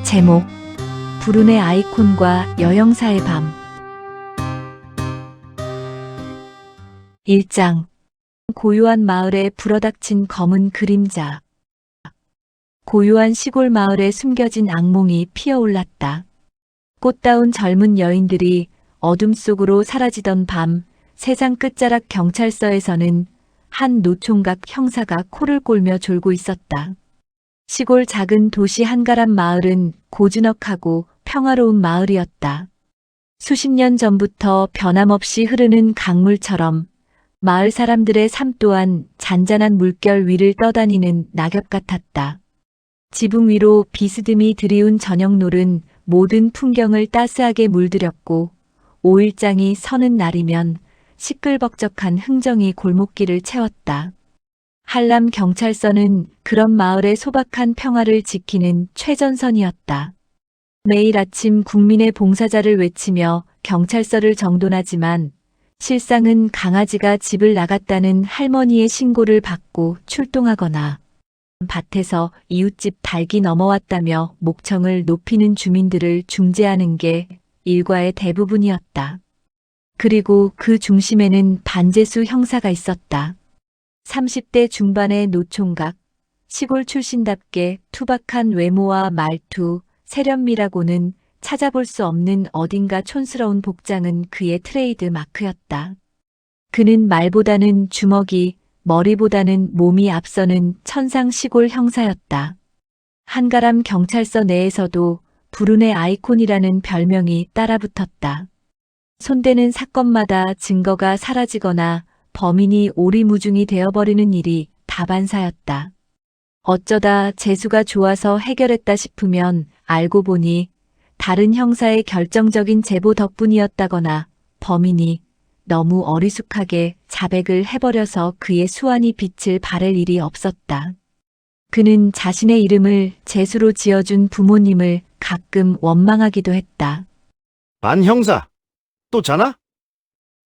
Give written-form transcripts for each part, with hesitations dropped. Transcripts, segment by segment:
제목 불운의 아이콘과 여영사의 밤. 1장. 고요한 마을에 불어닥친 검은 그림자. 고요한 시골 마을에 숨겨진 악몽이 피어올랐다. 꽃다운 젊은 여인들이 어둠 속으로 사라지던 밤, 세상 끝자락 경찰서에서는 한 노총각 형사가 코를 골며 졸고 있었다. 시골 작은 도시 한가람 마을은 고즈넉하고 평화로운 마을이었다. 수십 년 전부터 변함없이 흐르는 강물처럼 마을 사람들의 삶 또한 잔잔한 물결 위를 떠다니는 낙엽 같았다. 지붕 위로 비스듬히 들이운 저녁놀은 모든 풍경을 따스하게 물들였고 5일장이 서는 날이면 시끌벅적한 흥정이 골목길을 채웠다. 한람 경찰서는 그런 마을의 소박한 평화를 지키는 최전선이었다. 매일 아침 국민의 봉사자를 외치며 경찰서를 정돈하지만 실상은 강아지가 집을 나갔다는 할머니의 신고를 받고 출동하거나 밭에서 이웃집 닭이 넘어왔다며 목청을 높이는 주민들을 중재하는 게 일과의 대부분이었다. 그리고 그 중심에는 반재수 형사가 있었다. 30대 중반의 노총각, 시골 출신답게 투박한 외모와 말투, 세련미라고는 찾아볼 수 없는 어딘가 촌스러운 복장은 그의 트레이드 마크였다. 그는 말보다는 주먹이, 머리보다는 몸이 앞서는 천상 시골 형사였다. 한가람 경찰서 내에서도 불운의 아이콘이라는 별명이 따라붙었다. 손대는 사건마다 증거가 사라지거나 범인이 오리무중이 되어버리는 일이 다반사였다. 어쩌다 재수가 좋아서 해결했다 싶으면 알고 보니 다른 형사의 결정적인 제보 덕분이었다거나 범인이 너무 어리숙하게 자백을 해버려서 그의 수완이 빛을 발할 일이 없었다. 그는 자신의 이름을 재수로 지어준 부모님을 가끔 원망하기도 했다. 반 형사, 또 자나?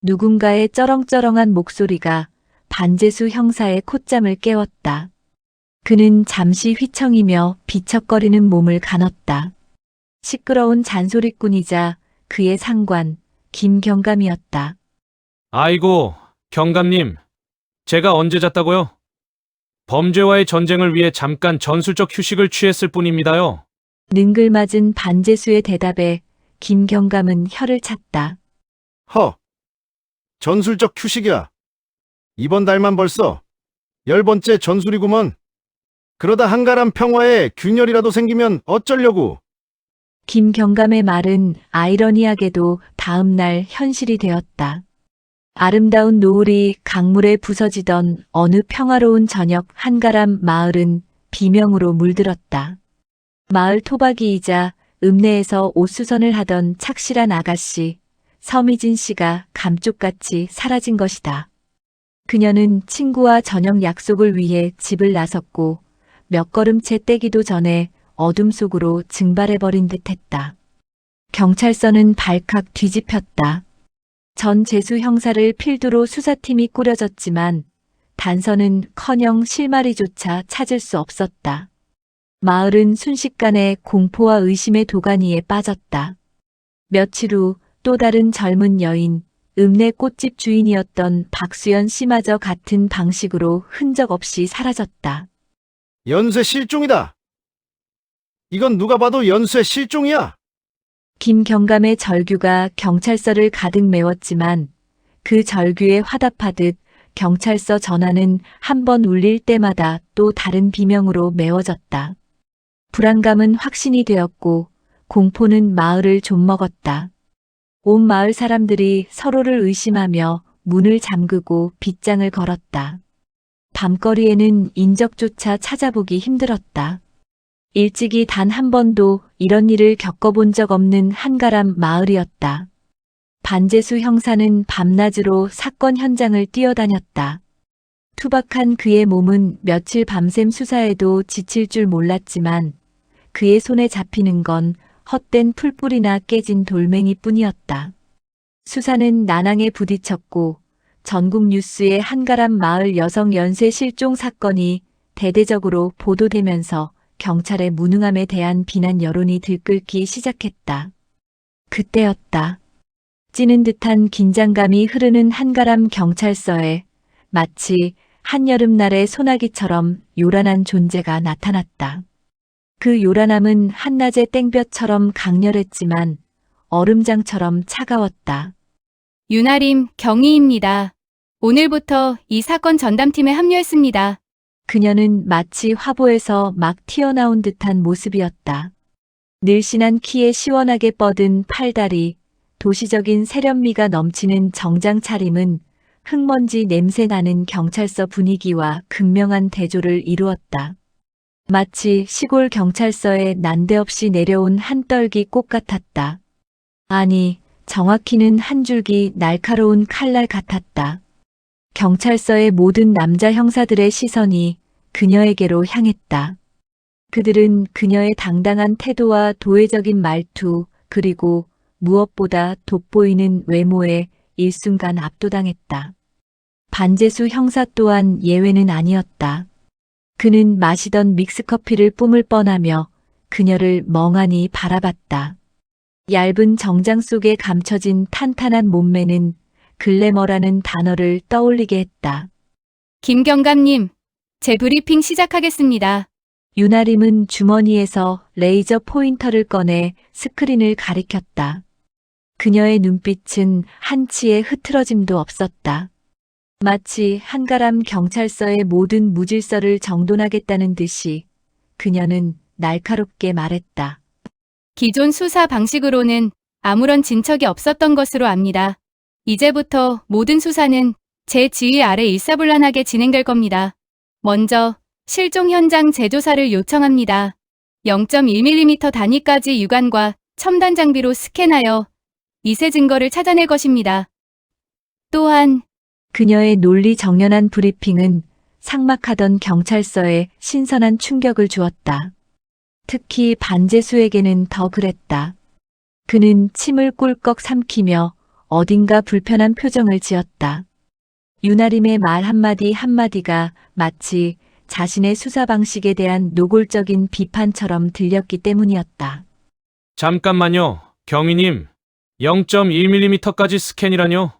누군가의 쩌렁쩌렁한 목소리가 반재수 형사의 콧잠을 깨웠다. 그는 잠시 휘청이며 비척거리는 몸을 가눴다. 시끄러운 잔소리꾼이자 그의 상관, 김경감이었다. 아이고, 경감님. 제가 언제 잤다고요? 범죄와의 전쟁을 위해 잠깐 전술적 휴식을 취했을 뿐입니다요. 능글맞은 반재수의 대답에 김경감은 혀를 찼다. 허, 전술적 휴식이야. 이번 달만 벌써 10번째 전술이구먼. 그러다 한가람 평화에 균열이라도 생기면 어쩌려고. 김경감의 말은 아이러니하게도 다음 날 현실이 되었다. 아름다운 노을이 강물에 부서지던 어느 평화로운 저녁 한가람 마을은 비명으로 물들었다. 마을 토박이이자 읍내에서 옷수선을 하던 착실한 아가씨, 서미진 씨가 감쪽같이 사라진 것이다. 그녀는 친구와 저녁 약속을 위해 집을 나섰고 몇 걸음째 떼기도 전에 어둠 속으로 증발해버린 듯했다. 경찰서는 발칵 뒤집혔다. 전 재수 형사를 필두로 수사팀이 꾸려졌지만 단서는커녕 실마리조차 찾을 수 없었다. 마을은 순식간에 공포와 의심의 도가니에 빠졌다. 며칠 후 또 다른 젊은 여인, 읍내 꽃집 주인이었던 박수연 씨마저 같은 방식으로 흔적 없이 사라졌다. 연쇄 실종이다. 이건 누가 봐도 연쇄 실종이야. 김경감의 절규가 경찰서를 가득 메웠지만 그 절규에 화답하듯 경찰서 전화는 한 번 울릴 때마다 또 다른 비명으로 메워졌다. 불안감은 확신이 되었고 공포는 마을을 좀먹었다. 온 마을 사람들이 서로를 의심하며 문을 잠그고 빗장을 걸었다. 밤거리에는 인적조차 찾아보기 힘들었다. 일찍이 단 한 번도 이런 일을 겪어본 적 없는 한가람 마을이었다. 반재수 형사는 밤낮으로 사건 현장을 뛰어다녔다. 투박한 그의 몸은 며칠 밤샘 수사에도 지칠 줄 몰랐지만 그의 손에 잡히는 건 헛된 풀뿌리나 깨진 돌멩이 뿐이었다. 수사는 난항에 부딪혔고 전국 뉴스에 한가람 마을 여성 연쇄 실종 사건이 대대적으로 보도되면서 경찰의 무능함에 대한 비난 여론이 들끓기 시작했다. 그때였다. 찌는 듯한 긴장감이 흐르는 한가람 경찰서에 마치 한여름날의 소나기처럼 요란한 존재가 나타났다. 그 요란함은 한낮의 땡볕처럼 강렬했지만 얼음장처럼 차가웠다. 윤아림 경위입니다. 오늘부터 이 사건 전담팀에 합류했습니다. 그녀는 마치 화보에서 막 튀어나온 듯한 모습이었다. 늘씬한 키에 시원하게 뻗은 팔다리, 도시적인 세련미가 넘치는 정장 차림은 흙먼지 냄새 나는 경찰서 분위기와 극명한 대조를 이루었다. 마치 시골 경찰서에 난데없이 내려온 한 떨기 꽃 같았다. 아니, 정확히는 한 줄기 날카로운 칼날 같았다. 경찰서의 모든 남자 형사들의 시선이 그녀에게로 향했다. 그들은 그녀의 당당한 태도와 도회적인 말투, 그리고 무엇보다 돋보이는 외모에 일순간 압도당했다. 반재수 형사 또한 예외는 아니었다. 그는 마시던 믹스커피를 뿜을 뻔하며 그녀를 멍하니 바라봤다. 얇은 정장 속에 감춰진 탄탄한 몸매는 글래머라는 단어를 떠올리게 했다. 김 경감님, 제 브리핑 시작하겠습니다. 윤아림은 주머니에서 레이저 포인터를 꺼내 스크린을 가리켰다. 그녀의 눈빛은 한치의 흐트러짐도 없었다. 마치 한가람 경찰서의 모든 무질서를 정돈하겠다는 듯이 그녀는 날카롭게 말했다. 기존 수사 방식으로는 아무런 진척이 없었던 것으로 압니다. 이제부터 모든 수사는 제 지휘 아래 일사불란하게 진행될 겁니다. 먼저 실종 현장 재조사를 요청합니다. 0.1mm 단위까지 육안과 첨단 장비로 스캔하여 미세 증거를 찾아낼 것입니다. 또한 그녀의 논리정연한 브리핑은 삭막하던 경찰서에 신선한 충격을 주었다. 특히 반재수에게는 더 그랬다. 그는 침을 꿀꺽 삼키며 어딘가 불편한 표정을 지었다. 윤아림의 말 한마디 한마디가 마치 자신의 수사 방식에 대한 노골적인 비판처럼 들렸기 때문이었다. 잠깐만요, 경위님. 0.1mm까지 스캔이라뇨?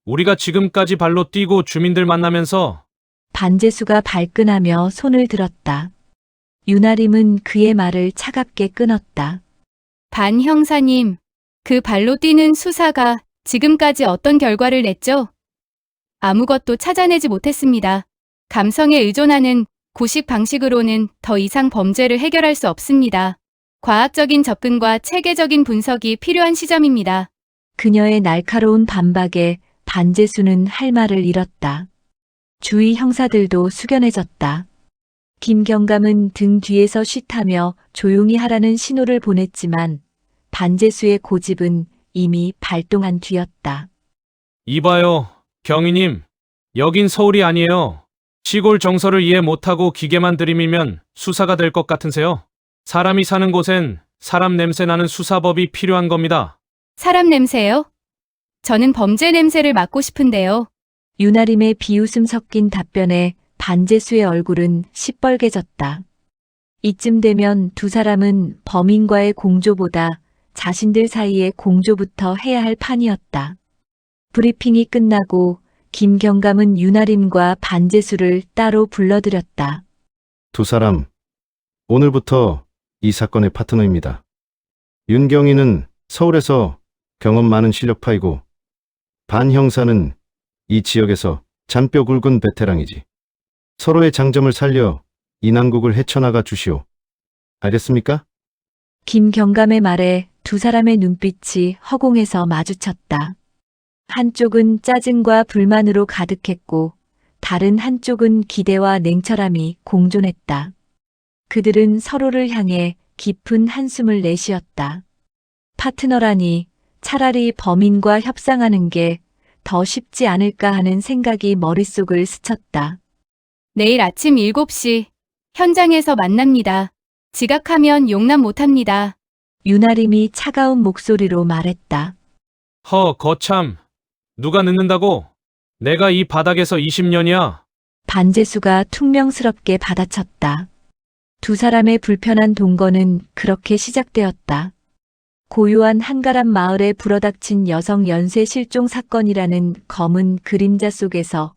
우리가 지금까지 발로 뛰고 주민들 만나면서 반재수가 발끈하며 손을 들었다. 윤아림은 그의 말을 차갑게 끊었다. 반 형사님, 그 발로 뛰는 수사가 지금까지 어떤 결과를 냈죠? 아무것도 찾아내지 못했습니다. 감성에 의존하는 구식 방식으로는 더 이상 범죄를 해결할 수 없습니다. 과학적인 접근과 체계적인 분석이 필요한 시점입니다. 그녀의 날카로운 반박에 반재수는 할 말을 잃었다. 주위 형사들도 숙연해졌다. 김경감은 등 뒤에서 쉿하며 조용히 하라는 신호를 보냈지만 반재수의 고집은 이미 발동한 뒤였다. 이봐요, 경위님. 여긴 서울이 아니에요. 시골 정서를 이해 못하고 기계만 들이밀면 수사가 될 것 같으세요? 사람이 사는 곳엔 사람 냄새 나는 수사법이 필요한 겁니다. 사람 냄새요? 저는 범죄 냄새를 맡고 싶은데요. 윤아림의 비웃음 섞인 답변에 반재수의 얼굴은 시뻘개졌다. 이쯤 되면 두 사람은 범인과의 공조보다 자신들 사이의 공조부터 해야 할 판이었다. 브리핑이 끝나고 김경감은 윤아림과 반재수를 따로 불러들였다. 두 사람, 오늘부터 이 사건의 파트너입니다. 윤경희는 서울에서 경험 많은 실력파이고 반 형사는 이 지역에서 잔뼈 굵은 베테랑이지. 서로의 장점을 살려 이 난국을 헤쳐나가 주시오. 알겠습니까? 김경감의 말에 두 사람의 눈빛이 허공에서 마주쳤다. 한쪽은 짜증과 불만으로 가득했고 다른 한쪽은 기대와 냉철함이 공존했다. 그들은 서로를 향해 깊은 한숨을 내쉬었다. 파트너라니 차라리 범인과 협상하는 게 더 쉽지 않을까 하는 생각이 머릿속을 스쳤다. 내일 아침 7시 현장에서 만납니다. 지각하면 용납 못합니다. 윤아림이 차가운 목소리로 말했다. 거참. 누가 늦는다고? 내가 이 바닥에서 20년이야. 반재수가 퉁명스럽게 받아쳤다. 두 사람의 불편한 동거는 그렇게 시작되었다. 고요한 한가람 마을에 불어닥친 여성 연쇄 실종 사건이라는 검은 그림자 속에서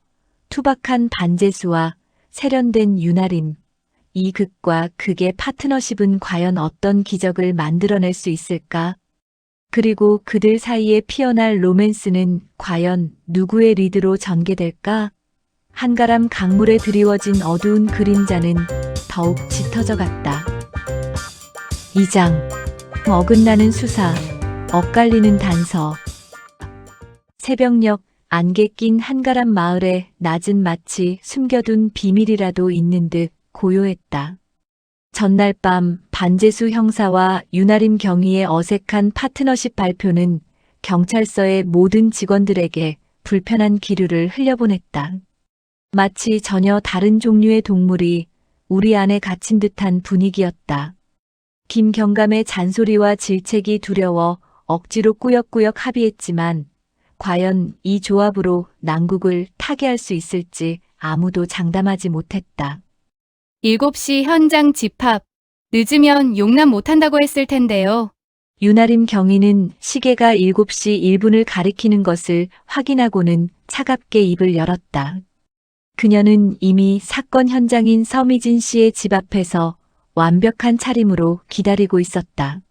투박한 반재수와 세련된 윤아림, 이 극과 극의 파트너십은 과연 어떤 기적을 만들어낼 수 있을까? 그리고 그들 사이에 피어날 로맨스는 과연 누구의 리드로 전개될까? 한가람 강물에 드리워진 어두운 그림자는 더욱 짙어져 갔다. 2장 어긋나는 수사, 엇갈리는 단서. 새벽녘 안개 낀 한가람 마을의 낮은 마치 숨겨둔 비밀이라도 있는 듯 고요했다. 전날 밤 반재수 형사와 윤아림 경위의 어색한 파트너십 발표는 경찰서의 모든 직원들에게 불편한 기류를 흘려보냈다. 마치 전혀 다른 종류의 동물이 우리 안에 갇힌 듯한 분위기였다. 김경감의 잔소리와 질책이 두려워 억지로 꾸역꾸역 합의했지만 과연 이 조합으로 난국을 타개할 수 있을지 아무도 장담하지 못했다. 7시 현장 집합. 늦으면 용납 못한다고 했을 텐데요. 윤아림 경위는 시계가 7시 1분을 가리키는 것을 확인하고는 차갑게 입을 열었다. 그녀는 이미 사건 현장인 서미진 씨의 집 앞에서 완벽한 차림으로 기다리고 있었다.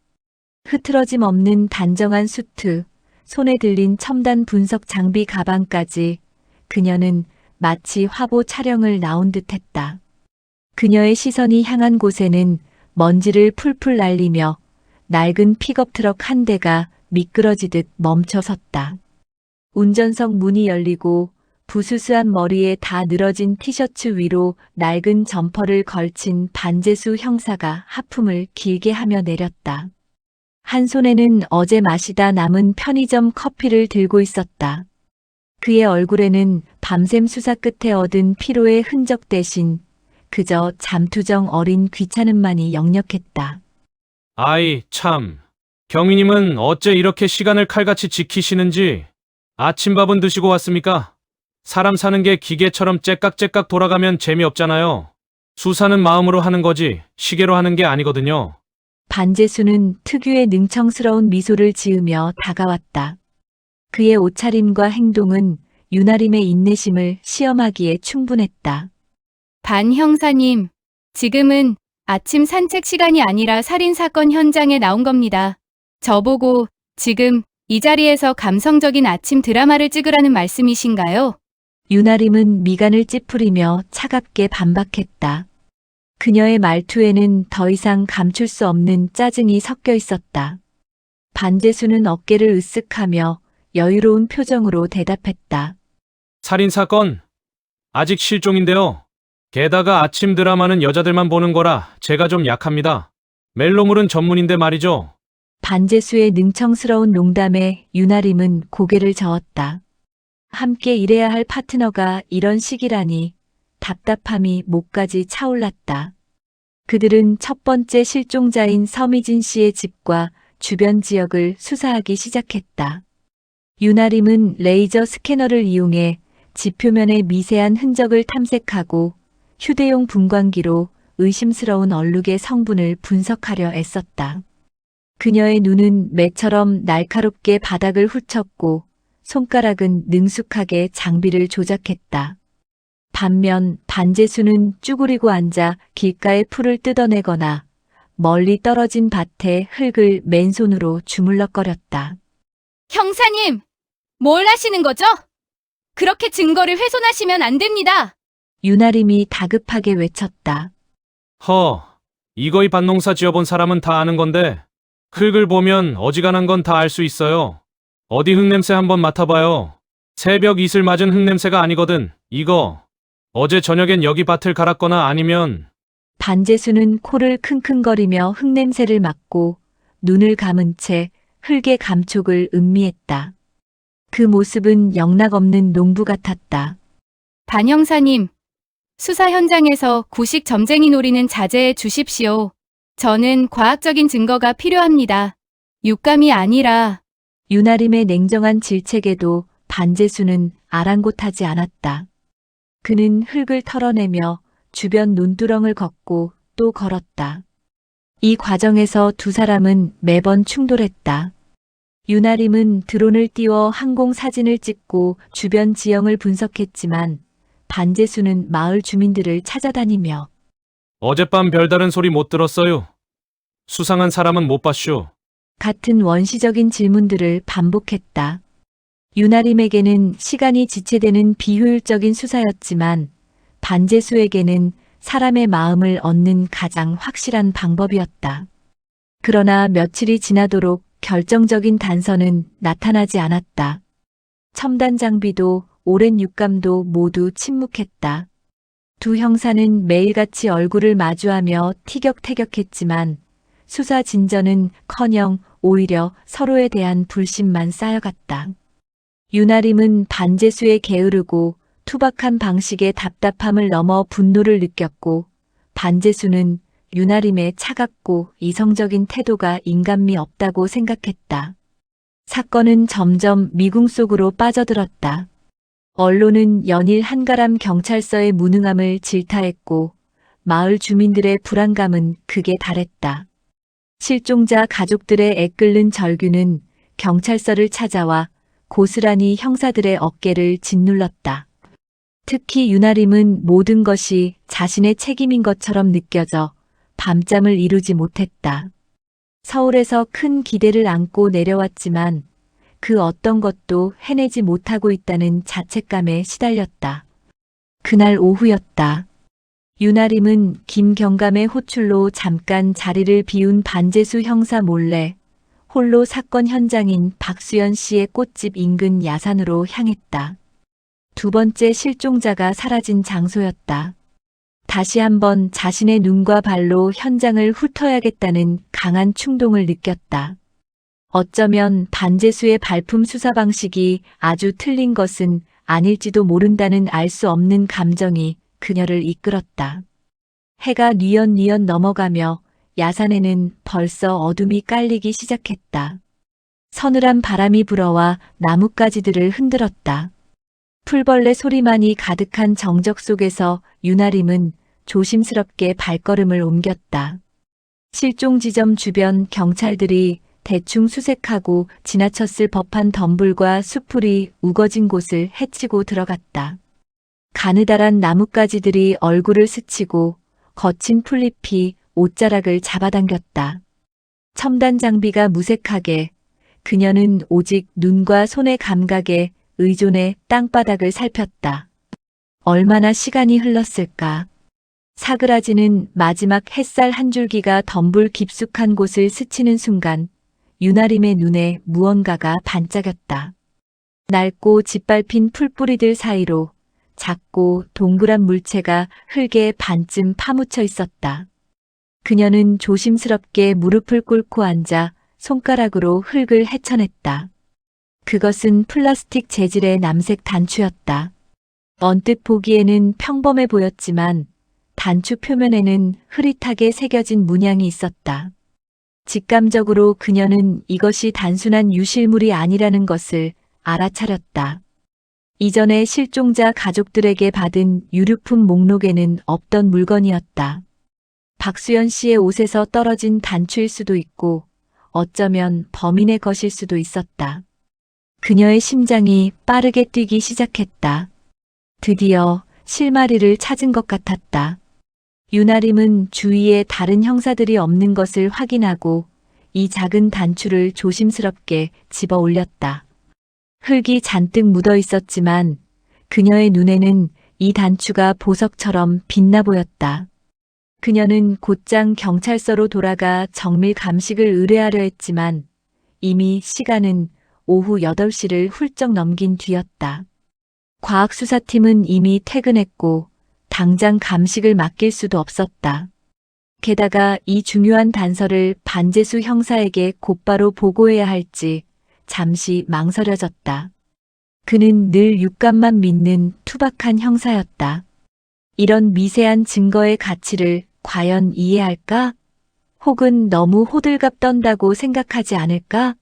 흐트러짐 없는 단정한 수트, 손에 들린 첨단 분석 장비 가방까지 그녀는 마치 화보 촬영을 나온 듯했다. 그녀의 시선이 향한 곳에는 먼지를 풀풀 날리며 낡은 픽업 트럭 한 대가 미끄러지듯 멈춰 섰다. 운전석 문이 열리고 부스스한 머리에 다 늘어진 티셔츠 위로 낡은 점퍼를 걸친 반재수 형사가 하품을 길게 하며 내렸다. 한 손에는 어제 마시다 남은 편의점 커피를 들고 있었다. 그의 얼굴에는 밤샘 수사 끝에 얻은 피로의 흔적 대신 그저 잠투정 어린 귀찮음만이 역력했다. 아이, 참. 경위님은 어째 이렇게 시간을 칼같이 지키시는지. 아침밥은 드시고 왔습니까? 사람 사는 게 기계처럼 째깍째깍 돌아가면 재미없잖아요. 수사는 마음으로 하는 거지 시계로 하는 게 아니거든요. 반재수는 특유의 능청스러운 미소를 지으며 다가왔다. 그의 옷차림과 행동은 윤아림의 인내심을 시험하기에 충분했다. 반 형사님, 지금은 아침 산책 시간이 아니라 살인사건 현장에 나온 겁니다. 저보고 지금 이 자리에서 감성적인 아침 드라마를 찍으라는 말씀이신가요? 윤아림은 미간을 찌푸리며 차갑게 반박했다. 그녀의 말투에는 더 이상 감출 수 없는 짜증이 섞여 있었다. 반재수는 어깨를 으쓱하며 여유로운 표정으로 대답했다. 살인사건? 아직 실종인데요. 게다가 아침 드라마는 여자들만 보는 거라 제가 좀 약합니다. 멜로물은 전문인데 말이죠. 반재수의 능청스러운 농담에 윤아림은 고개를 저었다. 함께 일해야 할 파트너가 이런 식이라니 답답함이 목까지 차올랐다. 그들은 첫 번째 실종자인 서미진 씨의 집과 주변 지역을 수사하기 시작했다. 윤아림은 레이저 스캐너를 이용해 집 표면의 미세한 흔적을 탐색하고 휴대용 분광기로 의심스러운 얼룩의 성분을 분석하려 애썼다. 그녀의 눈은 매처럼 날카롭게 바닥을 훑쳤고 손가락은 능숙하게 장비를 조작했다. 반면 반재수는 쭈그리고 앉아 길가의 풀을 뜯어내거나 멀리 떨어진 밭에 흙을 맨손으로 주물럭거렸다. 형사님, 뭘 하시는 거죠? 그렇게 증거를 훼손하시면 안 됩니다. 윤아림이 다급하게 외쳤다. 이거이 밭농사 지어본 사람은 다 아는 건데 흙을 보면 어지간한 건 다 알 수 있어요. 어디 흙냄새 한번 맡아봐요. 새벽 이슬 맞은 흙냄새가 아니거든. 이거 어제 저녁엔 여기 밭을 갈았거나 아니면 반재수는 코를 킁킁거리며 흙냄새를 맡고 눈을 감은 채 흙의 감촉을 음미했다. 그 모습은 영락없는 농부 같았다. 반 형사님, 수사 현장에서 구식 점쟁이 놀이는 자제해 주십시오. 저는 과학적인 증거가 필요합니다. 육감이 아니라. 윤아림의 냉정한 질책에도 반재수는 아랑곳하지 않았다. 그는 흙을 털어내며 주변 논두렁을 걷고 또 걸었다. 이 과정에서 두 사람은 매번 충돌했다. 윤아림은 드론을 띄워 항공 사진을 찍고 주변 지형을 분석했지만 반재수는 마을 주민들을 찾아다니며 어젯밤 별다른 소리 못 들었어요. 수상한 사람은 못 봤쇼. 같은 원시적인 질문들을 반복했다. 윤아림에게는 시간이 지체되는 비효율적인 수사였지만 반재수에게는 사람의 마음을 얻는 가장 확실한 방법이었다. 그러나 며칠이 지나도록 결정적인 단서는 나타나지 않았다. 첨단 장비도 오랜 육감도 모두 침묵했다. 두 형사는 매일같이 얼굴을 마주하며 티격태격했지만 수사 진전은커녕 오히려 서로에 대한 불신만 쌓여갔다. 윤아림은 반재수에 게으르고 투박한 방식의 답답함을 넘어 분노를 느꼈고 반재수는 윤아림의 차갑고 이성적인 태도가 인간미 없다고 생각했다. 사건은 점점 미궁 속으로 빠져들었다. 언론은 연일 한가람 경찰서의 무능함을 질타했고 마을 주민들의 불안감은 극에 달했다. 실종자 가족들의 애끓는 절규는 경찰서를 찾아와 고스란히 형사들의 어깨를 짓눌렀다. 특히 윤아림은 모든 것이 자신의 책임인 것처럼 느껴져 밤잠을 이루지 못했다. 서울에서 큰 기대를 안고 내려왔지만 그 어떤 것도 해내지 못하고 있다는 자책감에 시달렸다. 그날 오후였다. 윤아림은 김경감의 호출로 잠깐 자리를 비운 반재수 형사 몰래 홀로 사건 현장인 박수연 씨의 꽃집 인근 야산으로 향했다. 두 번째 실종자가 사라진 장소였다. 다시 한번 자신의 눈과 발로 현장을 훑어야겠다는 강한 충동을 느꼈다. 어쩌면 반재수의 발품 수사 방식이 아주 틀린 것은 아닐지도 모른다는 알 수 없는 감정이 그녀를 이끌었다. 해가 뉘엿뉘엿 넘어가며 야산에는 벌써 어둠이 깔리기 시작했다. 서늘한 바람이 불어와 나뭇가지들을 흔들었다. 풀벌레 소리만이 가득한 정적 속에서 윤아림은 조심스럽게 발걸음을 옮겼다. 실종 지점 주변 경찰들이 대충 수색하고 지나쳤을 법한 덤불과 수풀이 우거진 곳을 헤치고 들어갔다. 가느다란 나뭇가지들이 얼굴을 스치고 거친 풀잎이 옷자락을 잡아당겼다. 첨단 장비가 무색하게 그녀는 오직 눈과 손의 감각에 의존해 땅바닥을 살폈다. 얼마나 시간이 흘렀을까? 사그라지는 마지막 햇살 한 줄기가 덤불 깊숙한 곳을 스치는 순간 윤아림의 눈에 무언가가 반짝였다. 낡고 짓밟힌 풀뿌리들 사이로 작고 동그란 물체가 흙에 반쯤 파묻혀 있었다. 그녀는 조심스럽게 무릎을 꿇고 앉아 손가락으로 흙을 헤쳐냈다. 그것은 플라스틱 재질의 남색 단추였다. 언뜻 보기에는 평범해 보였지만 단추 표면에는 흐릿하게 새겨진 문양이 있었다. 직감적으로 그녀는 이것이 단순한 유실물이 아니라는 것을 알아차렸다. 이전에 실종자 가족들에게 받은 유류품 목록에는 없던 물건이었다. 박수연 씨의 옷에서 떨어진 단추일 수도 있고 어쩌면 범인의 것일 수도 있었다. 그녀의 심장이 빠르게 뛰기 시작했다. 드디어 실마리를 찾은 것 같았다. 윤아림은 주위에 다른 형사들이 없는 것을 확인하고 이 작은 단추를 조심스럽게 집어 올렸다. 흙이 잔뜩 묻어 있었지만 그녀의 눈에는 이 단추가 보석처럼 빛나 보였다. 그녀는 곧장 경찰서로 돌아가 정밀 감식을 의뢰하려 했지만 이미 시간은 오후 8시를 훌쩍 넘긴 뒤였다. 과학수사팀은 이미 퇴근했고 당장 감식을 맡길 수도 없었다. 게다가 이 중요한 단서를 반재수 형사에게 곧바로 보고해야 할지 잠시 망설여졌다. 그는 늘 육감만 믿는 투박한 형사였다. 이런 미세한 증거의 가치를 과연 이해할까? 혹은 너무 호들갑 떤다고 생각하지 않을까?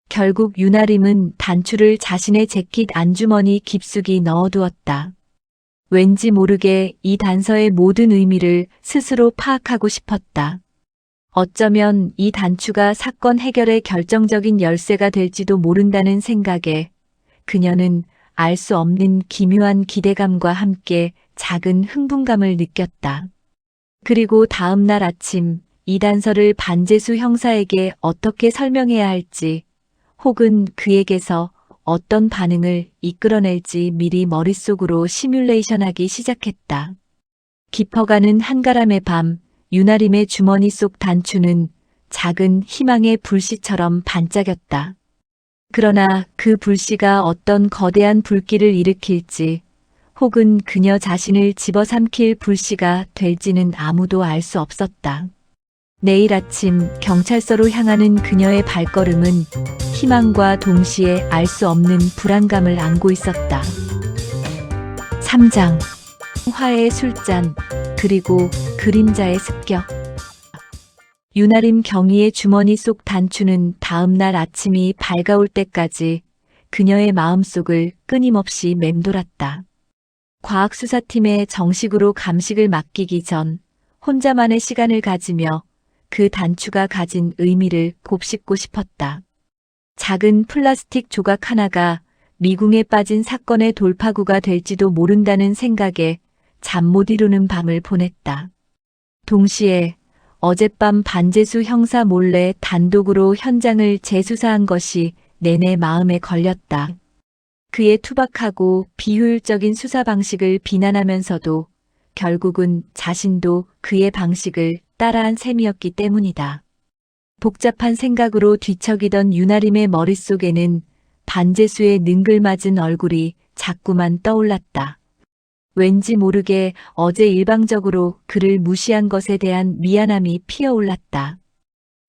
결국 윤아림은 단추를 자신의 재킷 안주머니 깊숙이 넣어두었다. 왠지 모르게 이 단서의 모든 의미를 스스로 파악하고 싶었다. 어쩌면 이 단추가 사건 해결의 결정적인 열쇠가 될지도 모른다는 생각에 그녀는 알 수 없는 기묘한 기대감과 함께 작은 흥분감을 느꼈다. 그리고 다음 날 아침 이 단서를 반재수 형사에게 어떻게 설명해야 할지 혹은 그에게서 어떤 반응을 이끌어낼지 미리 머릿속으로 시뮬레이션하기 시작했다. 깊어가는 한가람의 밤, 유나림의 주머니 속 단추는 작은 희망의 불씨처럼 반짝였다. 그러나 그 불씨가 어떤 거대한 불길을 일으킬지 혹은 그녀 자신을 집어삼킬 불씨가 될지는 아무도 알 수 없었다. 내일 아침 경찰서로 향하는 그녀의 발걸음은 희망과 동시에 알 수 없는 불안감을 안고 있었다. 3장 화해의 술잔 그리고 그림자의 습격. 유나림 경위의 주머니 속 단추는 다음 날 아침이 밝아올 때까지 그녀의 마음속을 끊임없이 맴돌았다. 과학수사팀에 정식으로 감식을 맡기기 전 혼자만의 시간을 가지며 그 단추가 가진 의미를 곱씹고 싶었다. 작은 플라스틱 조각 하나가 미궁에 빠진 사건의 돌파구가 될지도 모른다는 생각에 잠 못 이루는 밤을 보냈다. 동시에 어젯밤 반재수 형사 몰래 단독으로 현장을 재수사한 것이 내내 마음에 걸렸다. 그의 투박하고 비효율적인 수사 방식을 비난하면서도 결국은 자신도 그의 방식을 따라한 셈이었기 때문이다. 복잡한 생각으로 뒤척이던 유나림의 머릿속에는 반재수의 능글맞은 얼굴이 자꾸만 떠올랐다. 왠지 모르게 어제 일방적으로 그를 무시한 것에 대한 미안함이 피어올랐다.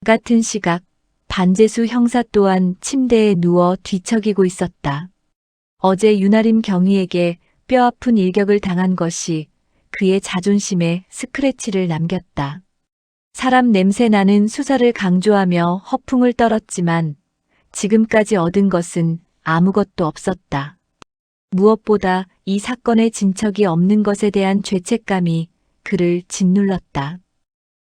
같은 시각 반재수 형사 또한 침대에 누워 뒤척이고 있었다. 어제 유나림 경위에게 뼈아픈 일격을 당한 것이 그의 자존심에 스크래치를 남겼다. 사람 냄새 나는 수사를 강조하며 허풍을 떨었지만 지금까지 얻은 것은 아무것도 없었다. 무엇보다 이 사건의 진척이 없는 것에 대한 죄책감이 그를 짓눌렀다.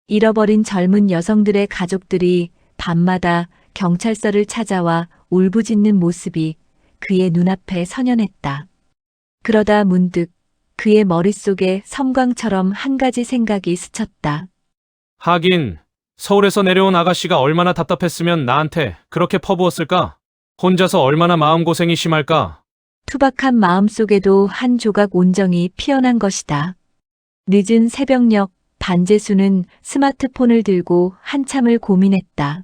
잃어버린 젊은 여성들의 가족들이 밤마다 경찰서를 찾아와 울부짖는 모습이 그의 눈앞에 선연했다. 그러다 문득 그의 머릿속에 섬광처럼 한 가지 생각이 스쳤다. 하긴 서울에서 내려온 아가씨가 얼마나 답답했으면 나한테 그렇게 퍼부었을까? 혼자서 얼마나 마음고생이 심할까? 투박한 마음속에도 한 조각 온정이 피어난 것이다. 늦은 새벽녘 반재수는 스마트폰을 들고 한참을 고민했다.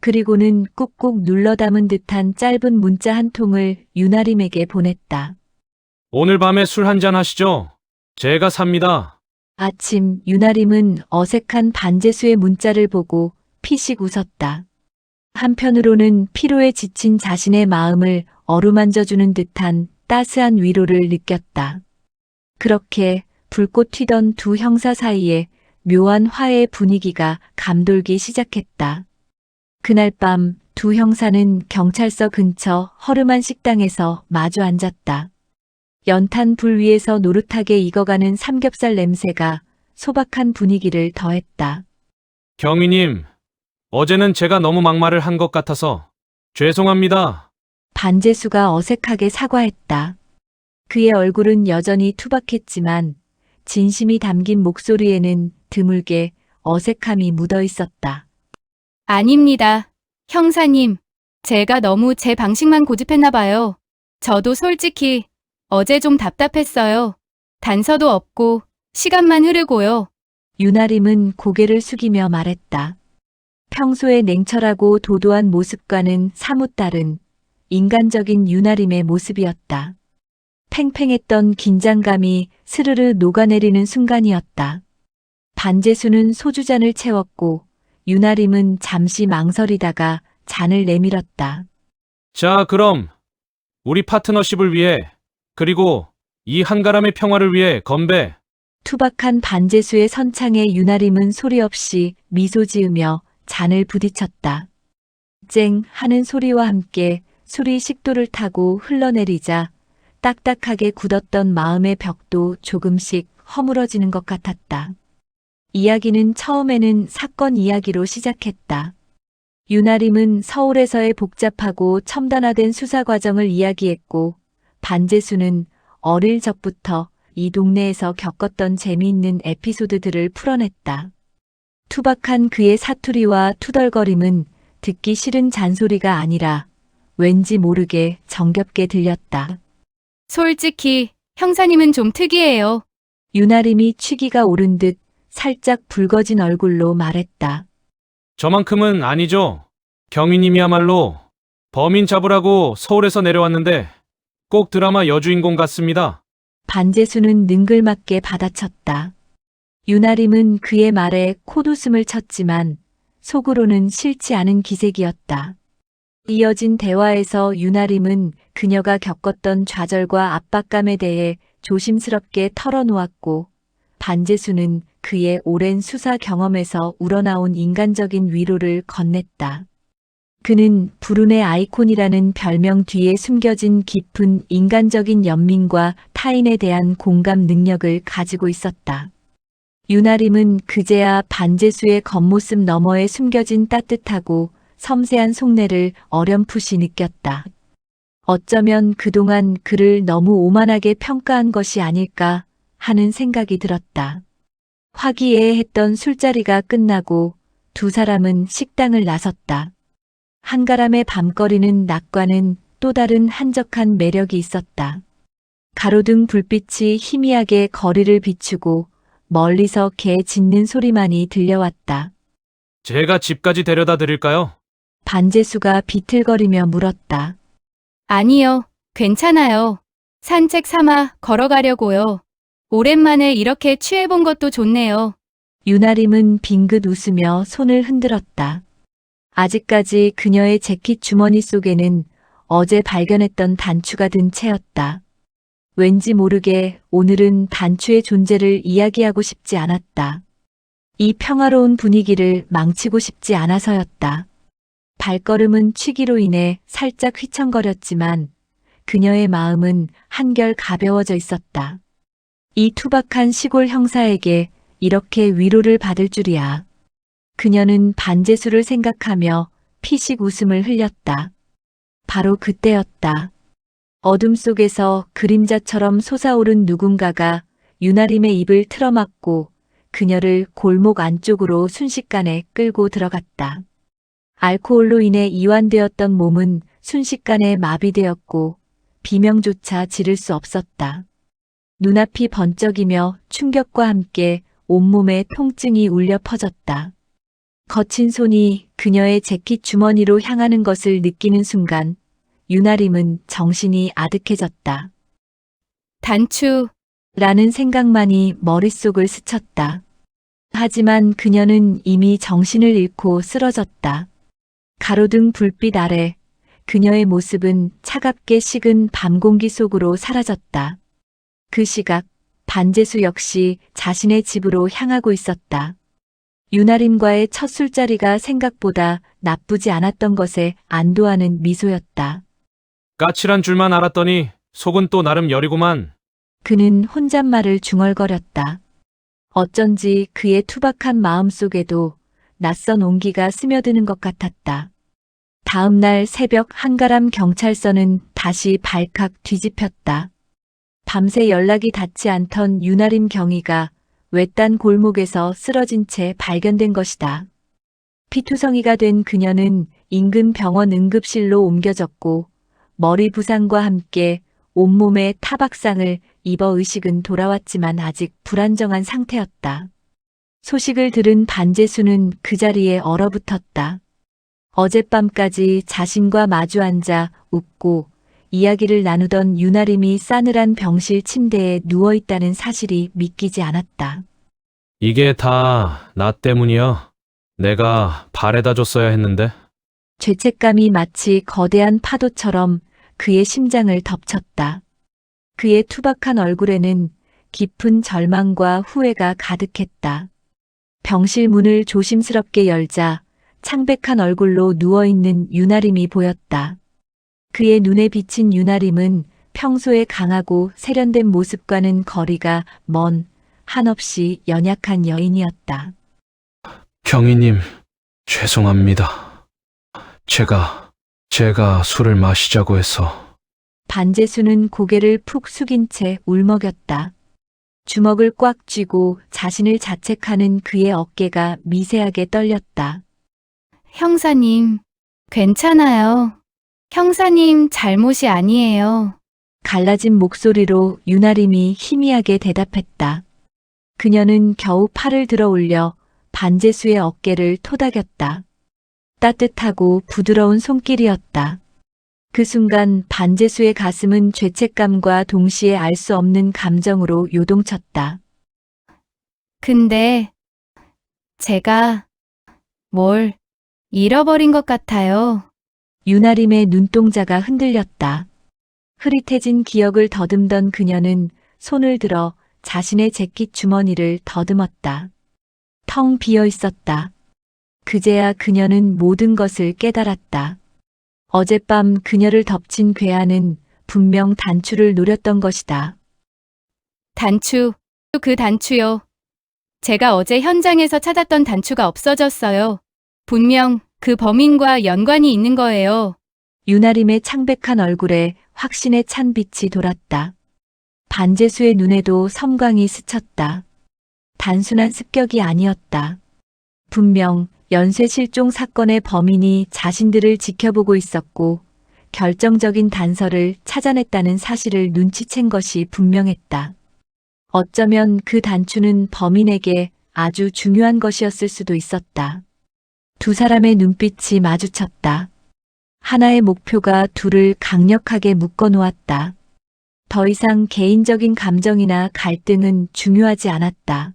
그리고는 꾹꾹 눌러 담은 듯한 짧은 문자 한 통을 유나림에게 보냈다. 오늘 밤에 술 한잔 하시죠? 제가 삽니다. 아침 유나림은 어색한 반재수의 문자를 보고 피식 웃었다. 한편으로는 피로에 지친 자신의 마음을 어루만져주는 듯한 따스한 위로를 느꼈다. 그렇게 불꽃 튀던 두 형사 사이에 묘한 화해의 분위기가 감돌기 시작했다. 그날 밤 두 형사는 경찰서 근처 허름한 식당에서 마주 앉았다. 연탄 불 위에서 노릇하게 익어가는 삼겹살 냄새가 소박한 분위기를 더했다. 경위님, 어제는 제가 너무 막말을 한 것 같아서 죄송합니다. 반재수가 어색하게 사과했다. 그의 얼굴은 여전히 투박했지만 진심이 담긴 목소리에는 드물게 어색함이 묻어 있었다. 아닙니다. 형사님, 제가 너무 제 방식만 고집했나 봐요. 저도 솔직히 어제 좀 답답했어요. 단서도 없고 시간만 흐르고요. 유나림은 고개를 숙이며 말했다. 평소의 냉철하고 도도한 모습과는 사뭇 다른 인간적인 유나림의 모습이었다. 팽팽했던 긴장감이 스르르 녹아내리는 순간이었다. 반재수는 소주잔을 채웠고 유나림은 잠시 망설이다가 잔을 내밀었다. 자, 그럼 우리 파트너십을 위해 그리고 이 한가람의 평화를 위해 건배. 투박한 반재수의 선창에 유나림은 소리 없이 미소 지으며 잔을 부딪혔다. 쨍 하는 소리와 함께 술이 식도를 타고 흘러내리자 딱딱하게 굳었던 마음의 벽도 조금씩 허물어지는 것 같았다. 이야기는 처음에는 사건 이야기로 시작했다. 윤아림은 서울에서의 복잡하고 첨단화된 수사 과정을 이야기했고, 반재수는 어릴 적부터 이 동네에서 겪었던 재미있는 에피소드들을 풀어냈다. 투박한 그의 사투리와 투덜거림은 듣기 싫은 잔소리가 아니라 왠지 모르게 정겹게 들렸다. 솔직히 형사님은 좀 특이해요. 윤아림이 취기가 오른 듯 살짝 붉어진 얼굴로 말했다. 저만큼은 아니죠. 경위님이야말로 범인 잡으라고 서울에서 내려왔는데 꼭 드라마 여주인공 같습니다. 반재수는 능글맞게 받아쳤다. 윤아림은 그의 말에 콧웃음을 쳤지만 속으로는 싫지 않은 기색이었다. 이어진 대화에서 윤아림은 그녀가 겪었던 좌절과 압박감에 대해 조심스럽게 털어놓았고, 반재수는 그의 오랜 수사 경험에서 우러나온 인간적인 위로를 건넸다. 그는 불운의 아이콘이라는 별명 뒤에 숨겨진 깊은 인간적인 연민과 타인에 대한 공감 능력을 가지고 있었다. 윤아림은 그제야 반재수의 겉모습 너머에 숨겨진 따뜻하고 섬세한 속내를 어렴풋이 느꼈다. 어쩌면 그동안 그를 너무 오만하게 평가한 것이 아닐까 하는 생각이 들었다. 화기애애했던 술자리가 끝나고 두 사람은 식당을 나섰다. 한가람의 밤거리는 낮과는 또 다른 한적한 매력이 있었다. 가로등 불빛이 희미하게 거리를 비추고 멀리서 개 짖는 소리만이 들려왔다. 제가 집까지 데려다 드릴까요? 반재수가 비틀거리며 물었다. 아니요, 괜찮아요. 산책 삼아 걸어가려고요. 오랜만에 이렇게 취해본 것도 좋네요. 윤아림은 빙긋 웃으며 손을 흔들었다. 아직까지 그녀의 재킷 주머니 속에는 어제 발견했던 단추가 든 채였다. 왠지 모르게 오늘은 단추의 존재를 이야기하고 싶지 않았다. 이 평화로운 분위기를 망치고 싶지 않아서였다. 발걸음은 취기로 인해 살짝 휘청거렸지만 그녀의 마음은 한결 가벼워져 있었다. 이 투박한 시골 형사에게 이렇게 위로를 받을 줄이야. 그녀는 반재수를 생각하며 피식 웃음을 흘렸다. 바로 그때였다. 어둠 속에서 그림자처럼 솟아오른 누군가가 윤아림의 입을 틀어막고 그녀를 골목 안쪽으로 순식간에 끌고 들어갔다. 알코올로 인해 이완되었던 몸은 순식간에 마비되었고 비명조차 지를 수 없었다. 눈앞이 번쩍이며 충격과 함께 온몸에 통증이 울려 퍼졌다. 거친 손이 그녀의 재킷 주머니로 향하는 것을 느끼는 순간 윤아림은 정신이 아득해졌다. 단추, 라는 생각만이 머릿속을 스쳤다. 하지만 그녀는 이미 정신을 잃고 쓰러졌다. 가로등 불빛 아래 그녀의 모습은 차갑게 식은 밤 공기 속으로 사라졌다. 그 시각 반재수 역시 자신의 집으로 향하고 있었다. 윤아림과의 첫 술자리가 생각보다 나쁘지 않았던 것에 안도하는 미소였다. 까칠한 줄만 알았더니 속은 또 나름 여리구만. 그는 혼잣말을 중얼거렸다. 어쩐지 그의 투박한 마음 속에도 낯선 온기가 스며드는 것 같았다. 다음 날 새벽 한가람 경찰서는 다시 발칵 뒤집혔다. 밤새 연락이 닿지 않던 윤아림 경위가 외딴 골목에서 쓰러진 채 발견된 것이다. 피투성이가 된 그녀는 인근 병원 응급실로 옮겨졌고 머리 부상과 함께 온몸에 타박상을 입어 의식은 돌아왔지만 아직 불안정한 상태였다. 소식을 들은 반재수는 그 자리에 얼어붙었다. 어젯밤까지 자신과 마주 앉아 웃고 이야기를 나누던 윤아림이 싸늘한 병실 침대에 누워있다는 사실이 믿기지 않았다. 이게 다 나 때문이야. 내가 바래다 줬어야 했는데. 죄책감이 마치 거대한 파도처럼 그의 심장을 덮쳤다. 그의 투박한 얼굴에는 깊은 절망과 후회가 가득했다. 병실 문을 조심스럽게 열자 창백한 얼굴로 누워있는 윤아림이 보였다. 그의 눈에 비친 윤아림은 평소에 강하고 세련된 모습과는 거리가 먼 한없이 연약한 여인이었다. 경희님, 죄송합니다. 제가 술을 마시자고 해서. 반재수는 고개를 푹 숙인 채 울먹였다. 주먹을 꽉 쥐고 자신을 자책하는 그의 어깨가 미세하게 떨렸다. 형사님, 괜찮아요. 형사님 잘못이 아니에요. 갈라진 목소리로 윤아림이 희미하게 대답했다. 그녀는 겨우 팔을 들어 올려 반재수의 어깨를 토닥였다. 따뜻하고 부드러운 손길이었다. 그 순간 반재수의 가슴은 죄책감과 동시에 알 수 없는 감정으로 요동쳤다. 근데 제가 뭘 잃어버린 것 같아요. 윤아림의 눈동자가 흔들렸다. 흐릿해진 기억을 더듬던 그녀는 손을 들어 자신의 재킷 주머니를 더듬었다. 텅 비어 있었다. 그제야 그녀는 모든 것을 깨달았다. 어젯밤 그녀를 덮친 괴한은 분명 단추를 노렸던 것이다. 단추, 그 단추요. 제가 어제 현장에서 찾았던 단추가 없어졌어요. 분명 그 범인과 연관이 있는 거예요. 윤아림의 창백한 얼굴에 확신에 찬 빛이 돌았다. 반재수의 눈에도 섬광이 스쳤다. 단순한 습격이 아니었다. 분명 연쇄 실종 사건의 범인이 자신들을 지켜보고 있었고 결정적인 단서를 찾아냈다는 사실을 눈치챈 것이 분명했다. 어쩌면 그 단추는 범인에게 아주 중요한 것이었을 수도 있었다. 두 사람의 눈빛이 마주쳤다. 하나의 목표가 둘을 강력하게 묶어놓았다. 더 이상 개인적인 감정이나 갈등은 중요하지 않았다.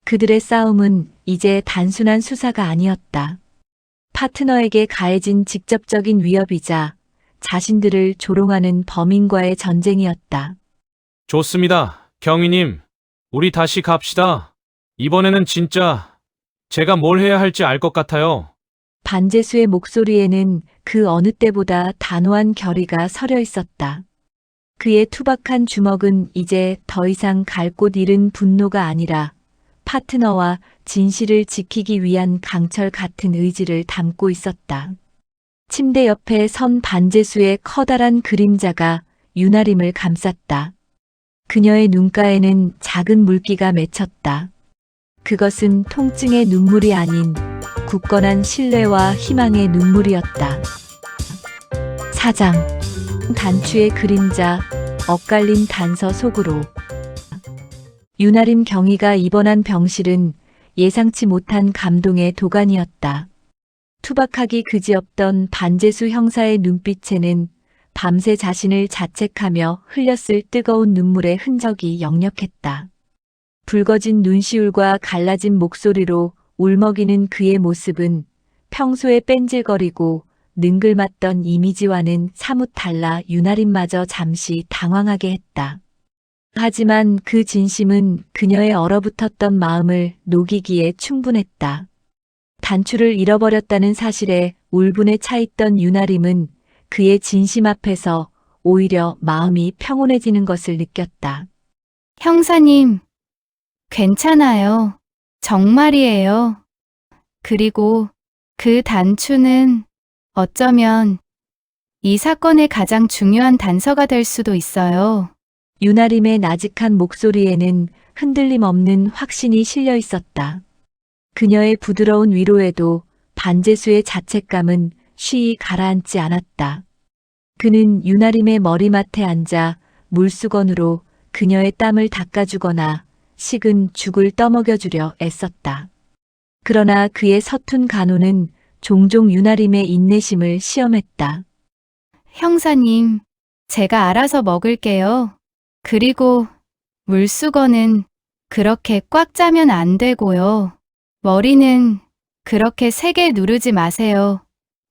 그들의 싸움은 이제 단순한 수사가 아니었다. 파트너에게 가해진 직접적인 위협이자 자신들을 조롱하는 범인과의 전쟁이었다. 좋습니다. 경희님, 우리 다시 갑시다. 이번에는 진짜 제가 뭘 해야 할지 알 것 같아요. 반재수의 목소리에는 그 어느 때보다 단호한 결의가 서려 있었다. 그의 투박한 주먹은 이제 더 이상 갈 곳 잃은 분노가 아니라 파트너와 진실을 지키기 위한 강철 같은 의지를 담고 있었다. 침대 옆에 선 반재수의 커다란 그림자가 윤아림을 감쌌다. 그녀의 눈가에는 작은 물기가 맺혔다. 그것은 통증의 눈물이 아닌 굳건한 신뢰와 희망의 눈물이었다. 사장, 단추의 그림자, 엇갈린 단서 속으로. 윤아림 경위가 입원한 병실은 예상치 못한 감동의 도가니였다. 투박하기 그지없던 반재수 형사의 눈빛에는 밤새 자신을 자책하며 흘렸을 뜨거운 눈물의 흔적이 역력했다. 붉어진 눈시울과 갈라진 목소리로 울먹이는 그의 모습은 평소에 뺀질거리고 능글맞던 이미지와는 사뭇 달라 윤아림마저 잠시 당황하게 했다. 하지만 그 진심은 그녀의 얼어붙었던 마음을 녹이기에 충분했다. 단추를 잃어버렸다는 사실에 울분에 차있던 윤아림은 그의 진심 앞에서 오히려 마음이 평온해지는 것을 느꼈다. 형사님, 괜찮아요. 정말이에요. 그리고 그 단추는 어쩌면 이 사건의 가장 중요한 단서가 될 수도 있어요. 윤아림의 나직한 목소리에는 흔들림 없는 확신이 실려 있었다. 그녀의 부드러운 위로에도 반재수의 자책감은 쉬이 가라앉지 않았다. 그는 윤아림의 머리맡에 앉아 물수건으로 그녀의 땀을 닦아주거나 식은 죽을 떠먹여주려 애썼다. 그러나 그의 서툰 간호는 종종 윤아림의 인내심을 시험했다. 형사님, 제가 알아서 먹을게요. 그리고 물수건은 그렇게 꽉 짜면 안 되고요. 머리는 그렇게 세게 누르지 마세요.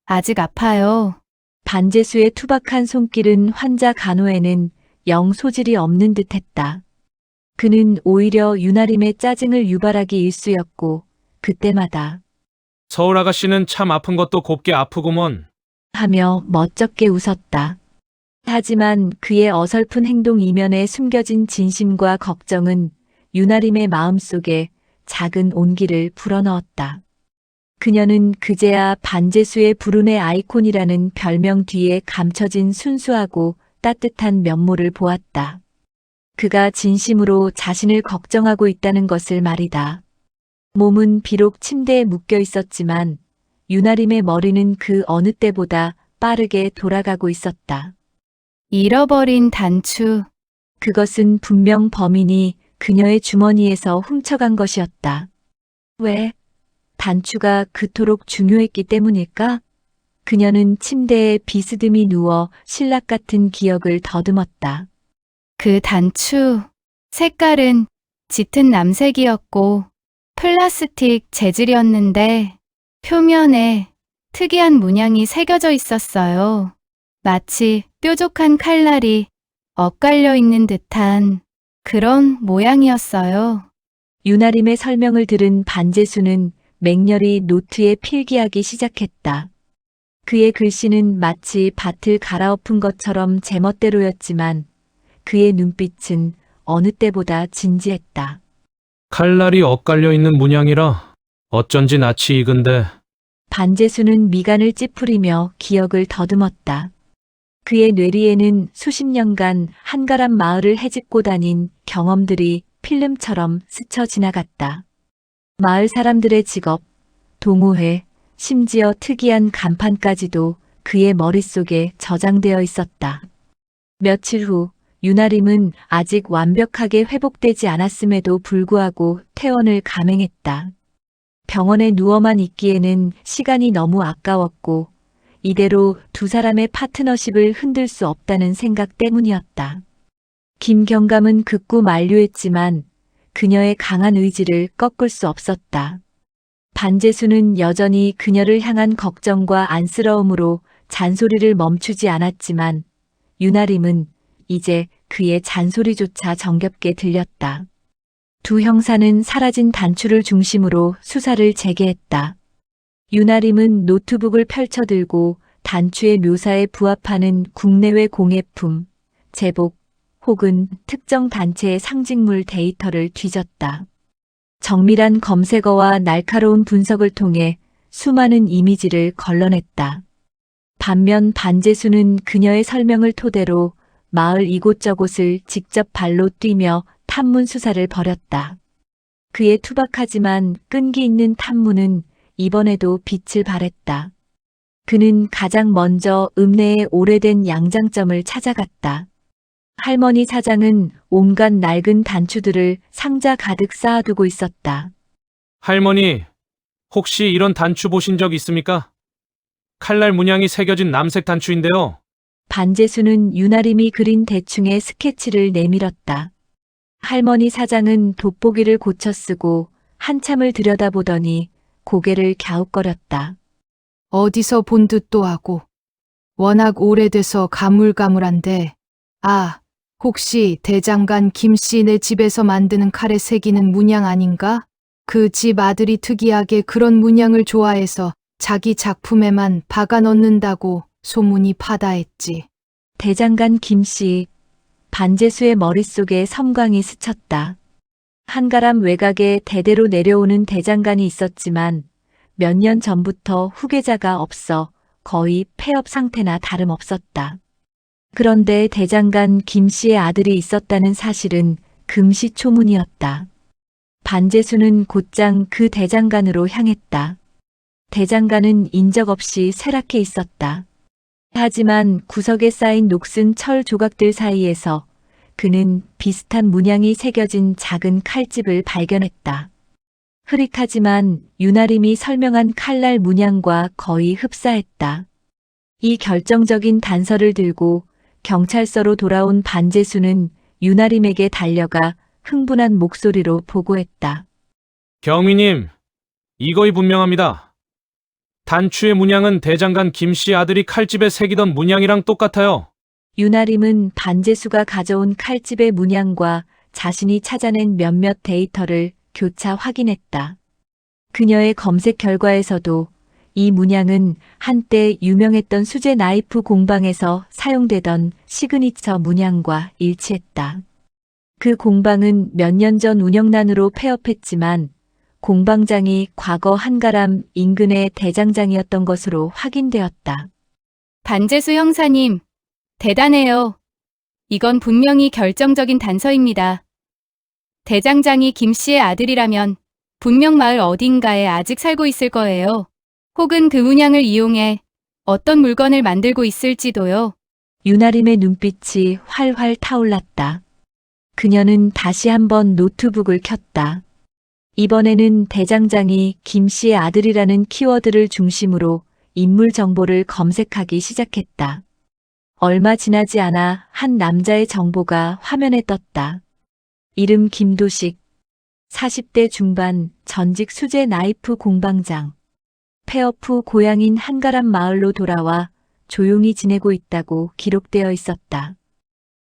아직 아파요. 반재수의 투박한 손길은 환자 간호에는 영 소질이 없는 듯했다. 그는 오히려 윤아림의 짜증을 유발하기 일쑤였고 그때마다 서울 아가씨는 참 아픈 것도 곱게 아프구먼. 하며 멋쩍게 웃었다. 하지만 그의 어설픈 행동 이면에 숨겨진 진심과 걱정은 윤아림의 마음속에 작은 온기를 불어넣었다. 그녀는 그제야 반제수의 불운의 아이콘이라는 별명 뒤에 감춰진 순수하고 따뜻한 면모를 보았다. 그가 진심으로 자신을 걱정하고 있다는 것을 말이다. 몸은 비록 침대에 묶여 있었지만 윤아림의 머리는 그 어느 때보다 빠르게 돌아가고 있었다. 잃어버린 단추. 그것은 분명 범인이 그녀의 주머니에서 훔쳐간 것이었다. 왜? 단추가 그토록 중요했기 때문일까? 그녀는 침대에 비스듬히 누워 신락 같은 기억을 더듬었다. 그 단추. 색깔은 짙은 남색이었고 플라스틱 재질이었는데 표면에 특이한 문양이 새겨져 있었어요. 마치 뾰족한 칼날이 엇갈려 있는 듯한 그런 모양이었어요. 윤아림의 설명을 들은 반제수는 맹렬히 노트에 필기하기 시작했다. 그의 글씨는 마치 밭을 갈아엎은 것처럼 제멋대로였지만 그의 눈빛은 어느 때보다 진지했다. 칼날이 엇갈려 있는 문양이라 어쩐지 낯이 익은데 반제수는 미간을 찌푸리며 기억을 더듬었다. 그의 뇌리에는 수십 년간 한가람 마을을 헤집고 다닌 경험들이 필름처럼 스쳐 지나갔다. 마을 사람들의 직업, 동호회, 심지어 특이한 간판까지도 그의 머릿속에 저장되어 있었다. 며칠 후 윤아림은 아직 완벽하게 회복되지 않았음에도 불구하고 퇴원을 감행했다. 병원에 누워만 있기에는 시간이 너무 아까웠고 이대로 두 사람의 파트너십을 흔들 수 없다는 생각 때문이었다. 김경감은 극구 만류했지만 그녀의 강한 의지를 꺾을 수 없었다. 반제수는 여전히 그녀를 향한 걱정과 안쓰러움으로 잔소리를 멈추지 않았지만 윤아림은 이제 그의 잔소리조차 정겹게 들렸다. 두 형사는 사라진 단추를 중심으로 수사를 재개했다. 윤아림은 노트북을 펼쳐들고 단추의 묘사에 부합하는 국내외 공예품, 제복 혹은 특정 단체의 상징물 데이터를 뒤졌다. 정밀한 검색어와 날카로운 분석을 통해 수많은 이미지를 걸러냈다. 반면 반제수는 그녀의 설명을 토대로 마을 이곳저곳을 직접 발로 뛰며 탐문 수사를 벌였다. 그의 투박하지만 끈기 있는 탐문은 이번에도 빛을 발했다. 그는 가장 먼저 읍내의 오래된 양장점을 찾아갔다. 할머니 사장은 온갖 낡은 단추들을 상자 가득 쌓아두고 있었다. 할머니, 혹시 이런 단추 보신 적 있습니까? 칼날 문양이 새겨진 남색 단추인데요. 반제수는 윤아림이 그린 대충의 스케치를 내밀었다. 할머니 사장은 돋보기를 고쳐 쓰고 한참을 들여다보더니 고개를 갸웃거렸다. 어디서 본 듯도 하고 워낙 오래돼서 가물가물한데 혹시 대장간 김씨네 집에서 만드는 칼에 새기는 문양 아닌가? 그 집 아들이 특이하게 그런 문양을 좋아해서 자기 작품에만 박아 넣는다고 소문이 파다했지. 대장간 김씨. 반제수의 머릿속에 섬광이 스쳤다. 한가람 외곽에 대대로 내려오는 대장간이 있었지만 몇 년 전부터 후계자가 없어 거의 폐업 상태나 다름없었다. 그런데 대장간 김씨의 아들이 있었다는 사실은 금시초문이었다. 반제수는 곧장 그 대장간으로 향했다. 대장간은 인적 없이 쇠락해 있었다. 하지만 구석에 쌓인 녹슨 철 조각들 사이에서 그는 비슷한 문양이 새겨진 작은 칼집을 발견했다. 흐릿하지만 윤아림이 설명한 칼날 문양과 거의 흡사했다. 이 결정적인 단서를 들고 경찰서로 돌아온 반제수는 윤아림에게 달려가 흥분한 목소리로 보고했다. 경위님, 이거이 분명합니다. 단추의 문양은 대장간 김씨 아들이 칼집에 새기던 문양이랑 똑같아요. 윤아림은 반제수가 가져온 칼집의 문양과 자신이 찾아낸 몇몇 데이터를 교차 확인했다. 그녀의 검색 결과에서도 이 문양은 한때 유명했던 수제 나이프 공방에서 사용되던 시그니처 문양과 일치했다. 그 공방은 몇 년 전 운영난으로 폐업했지만 공방장이 과거 한가람 인근의 대장장이었던 것으로 확인되었다. 반재수 형사님, 대단해요. 이건 분명히 결정적인 단서입니다. 대장장이 김 씨의 아들이라면 분명 마을 어딘가에 아직 살고 있을 거예요. 혹은 그 문양을 이용해 어떤 물건을 만들고 있을지도요. 유나림의 눈빛이 활활 타올랐다. 그녀는 다시 한번 노트북을 켰다. 이번에는 대장장이 김 씨의 아들이라는 키워드를 중심으로 인물 정보를 검색하기 시작했다. 얼마 지나지 않아 한 남자의 정보가 화면에 떴다. 이름 김도식, 40대 중반, 전직 수제 나이프 공방장. 폐업 후 고향인 한가람 마을로 돌아와 조용히 지내고 있다고 기록되어 있었다.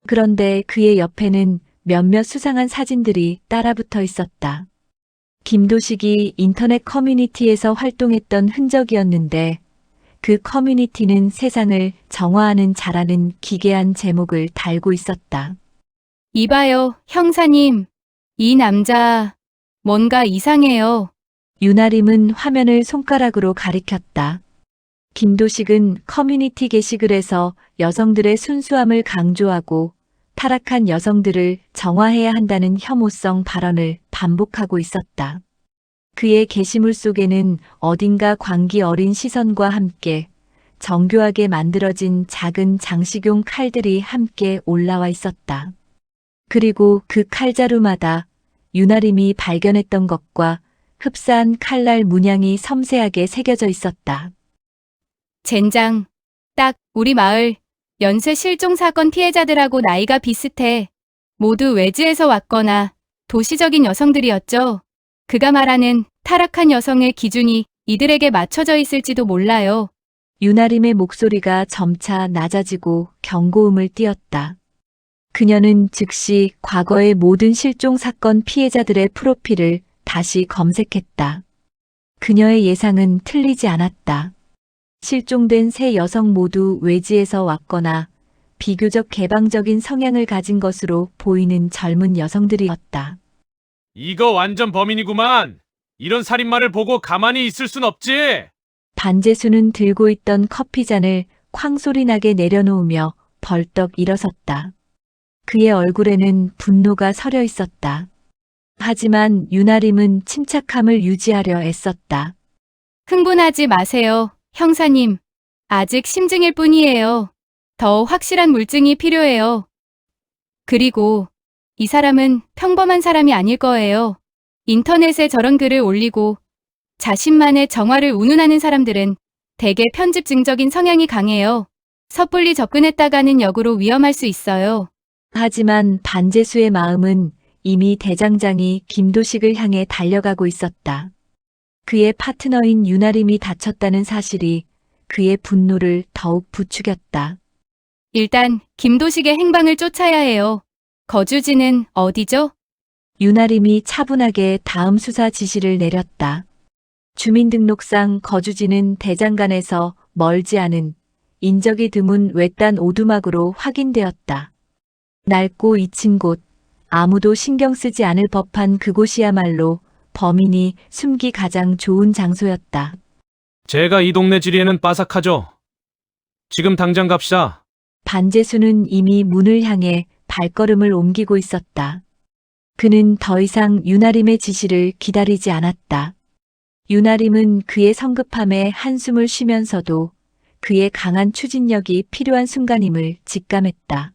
그런데 그의 옆에는 몇몇 수상한 사진들이 따라붙어 있었다. 김도식이 인터넷 커뮤니티에서 활동했던 흔적이었는데 그 커뮤니티는 세상을 정화하는 자라는 기괴한 제목을 달고 있었다. 이봐요, 형사님. 이 남자, 뭔가 이상해요. 유나림은 화면을 손가락으로 가리켰다. 김도식은 커뮤니티 게시글에서 여성들의 순수함을 강조하고 타락한 여성들을 정화해야 한다는 혐오성 발언을 반복하고 있었다. 그의 게시물 속에는 어딘가 광기 어린 시선과 함께 정교하게 만들어진 작은 장식용 칼들이 함께 올라와 있었다. 그리고 그 칼자루마다 유나림이 발견했던 것과 흡사한 칼날 문양이 섬세하게 새겨져 있었다. 젠장. 딱 우리 마을 연쇄 실종 사건 피해자들하고 나이가 비슷해. 모두 외지에서 왔거나 도시적인 여성들이었죠. 그가 말하는 타락한 여성의 기준이 이들에게 맞춰져 있을지도 몰라요. 유나림의 목소리가 점차 낮아지고 경고음을 띄었다. 그녀는 즉시 과거의 모든 실종 사건 피해자들의 프로필을 다시 검색했다. 그녀의 예상은 틀리지 않았다. 실종된 세 여성 모두 외지에서 왔거나 비교적 개방적인 성향을 가진 것으로 보이는 젊은 여성들이었다. 이거 완전 범인이구만. 이런 살인마를 보고 가만히 있을 순 없지. 반재수는 들고 있던 커피잔을 쾅소리 나게 내려놓으며 벌떡 일어섰다. 그의 얼굴에는 분노가 서려 있었다. 하지만 유나림은 침착함을 유지하려 애썼다. 흥분하지 마세요, 형사님. 아직 심증일 뿐이에요. 더 확실한 물증이 필요해요. 그리고 이 사람은 평범한 사람이 아닐 거예요. 인터넷에 저런 글을 올리고 자신만의 정화를 운운하는 사람들은 대개 편집증적인 성향이 강해요. 섣불리 접근했다가는 역으로 위험할 수 있어요. 하지만 반재수의 마음은 이미 대장장이 김도식을 향해 달려가고 있었다. 그의 파트너인 유나림이 다쳤다는 사실이 그의 분노를 더욱 부추겼다. 일단 김도식의 행방을 쫓아야 해요. 거주지는 어디죠? 유나림이 차분하게 다음 수사 지시를 내렸다. 주민등록상 거주지는 대장간에서 멀지 않은 인적이 드문 외딴 오두막으로 확인되었다. 낡고 잊힌 곳, 아무도 신경 쓰지 않을 법한 그곳이야말로 범인이 숨기 가장 좋은 장소였다. 제가 이 동네 지리에는 빠삭하죠. 지금 당장 갑시다. 반재수는 이미 문을 향해 발걸음을 옮기고 있었다. 그는 더 이상 유나림의 지시를 기다리지 않았다. 유나림은 그의 성급함에 한숨을 쉬면서도 그의 강한 추진력이 필요한 순간임을 직감했다.